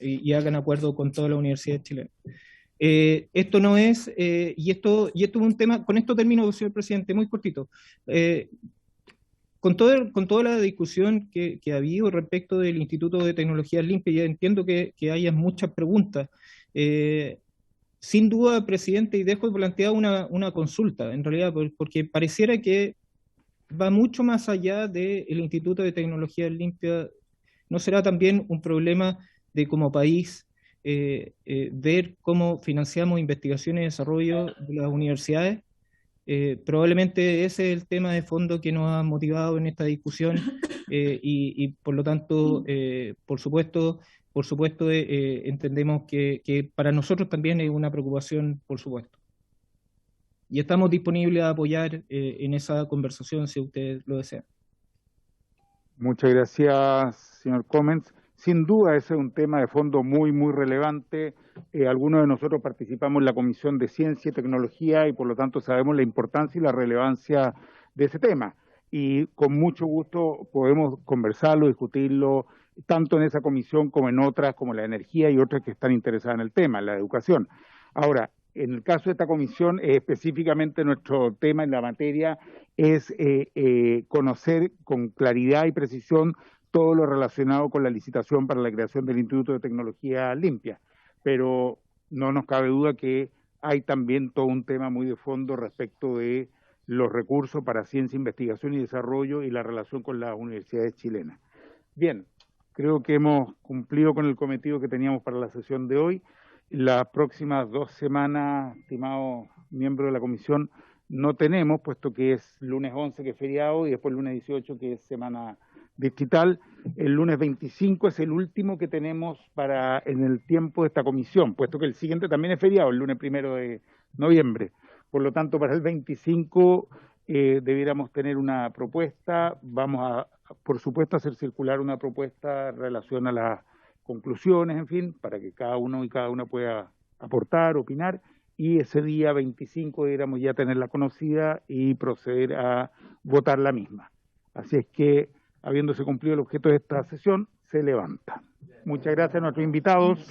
y hagan acuerdo con todas las universidades chilenas. Esto no es, y esto es un tema, con esto termino, señor presidente, muy cortito. Con toda la discusión que ha habido respecto del Instituto de Tecnologías Limpias, ya entiendo que haya muchas preguntas. Sin duda, presidente, y dejo planteada una consulta, en realidad, porque pareciera que va mucho más allá del Instituto de Tecnologías Limpias. ¿No será también un problema de como país ver cómo financiamos investigación y desarrollo de las universidades? Probablemente ese es el tema de fondo que nos ha motivado en esta discusión, y por lo tanto, por supuesto, entendemos que para nosotros también es una preocupación, por supuesto. Y estamos disponibles a apoyar en esa conversación si ustedes lo desean.
Muchas gracias, señor Comens. Sin duda ese es un tema de fondo muy, muy relevante. Algunos de nosotros participamos en la Comisión de Ciencia y Tecnología y por lo tanto sabemos la importancia y la relevancia de ese tema. Y con mucho gusto podemos conversarlo, discutirlo, tanto en esa comisión como en otras, como la energía y otras que están interesadas en el tema, en la educación. Ahora, en el caso de esta comisión, específicamente nuestro tema en la materia es conocer con claridad y precisión todo lo relacionado con la licitación para la creación del Instituto de Tecnología Limpia. Pero no nos cabe duda que hay también todo un tema muy de fondo respecto de los recursos para ciencia, investigación y desarrollo y la relación con las universidades chilenas. Bien, creo que hemos cumplido con el cometido que teníamos para la sesión de hoy. Las próximas 2 semanas, estimados miembros de la comisión, no tenemos, puesto que es lunes 11 que es feriado y después lunes 18 que es semana distrital. El lunes 25 es el último que tenemos en el tiempo de esta comisión, puesto que el siguiente también es feriado, el lunes 1 de noviembre. Por lo tanto, para el 25 debiéramos tener una propuesta. Vamos a, por supuesto, hacer circular una propuesta en relación a las conclusiones, en fin, para que cada uno y cada una pueda aportar, opinar, y ese día 25 debiéramos ya tenerla conocida y proceder a votar la misma. Así es que, habiéndose cumplido el objeto de esta sesión, se levanta. Muchas gracias a nuestros invitados.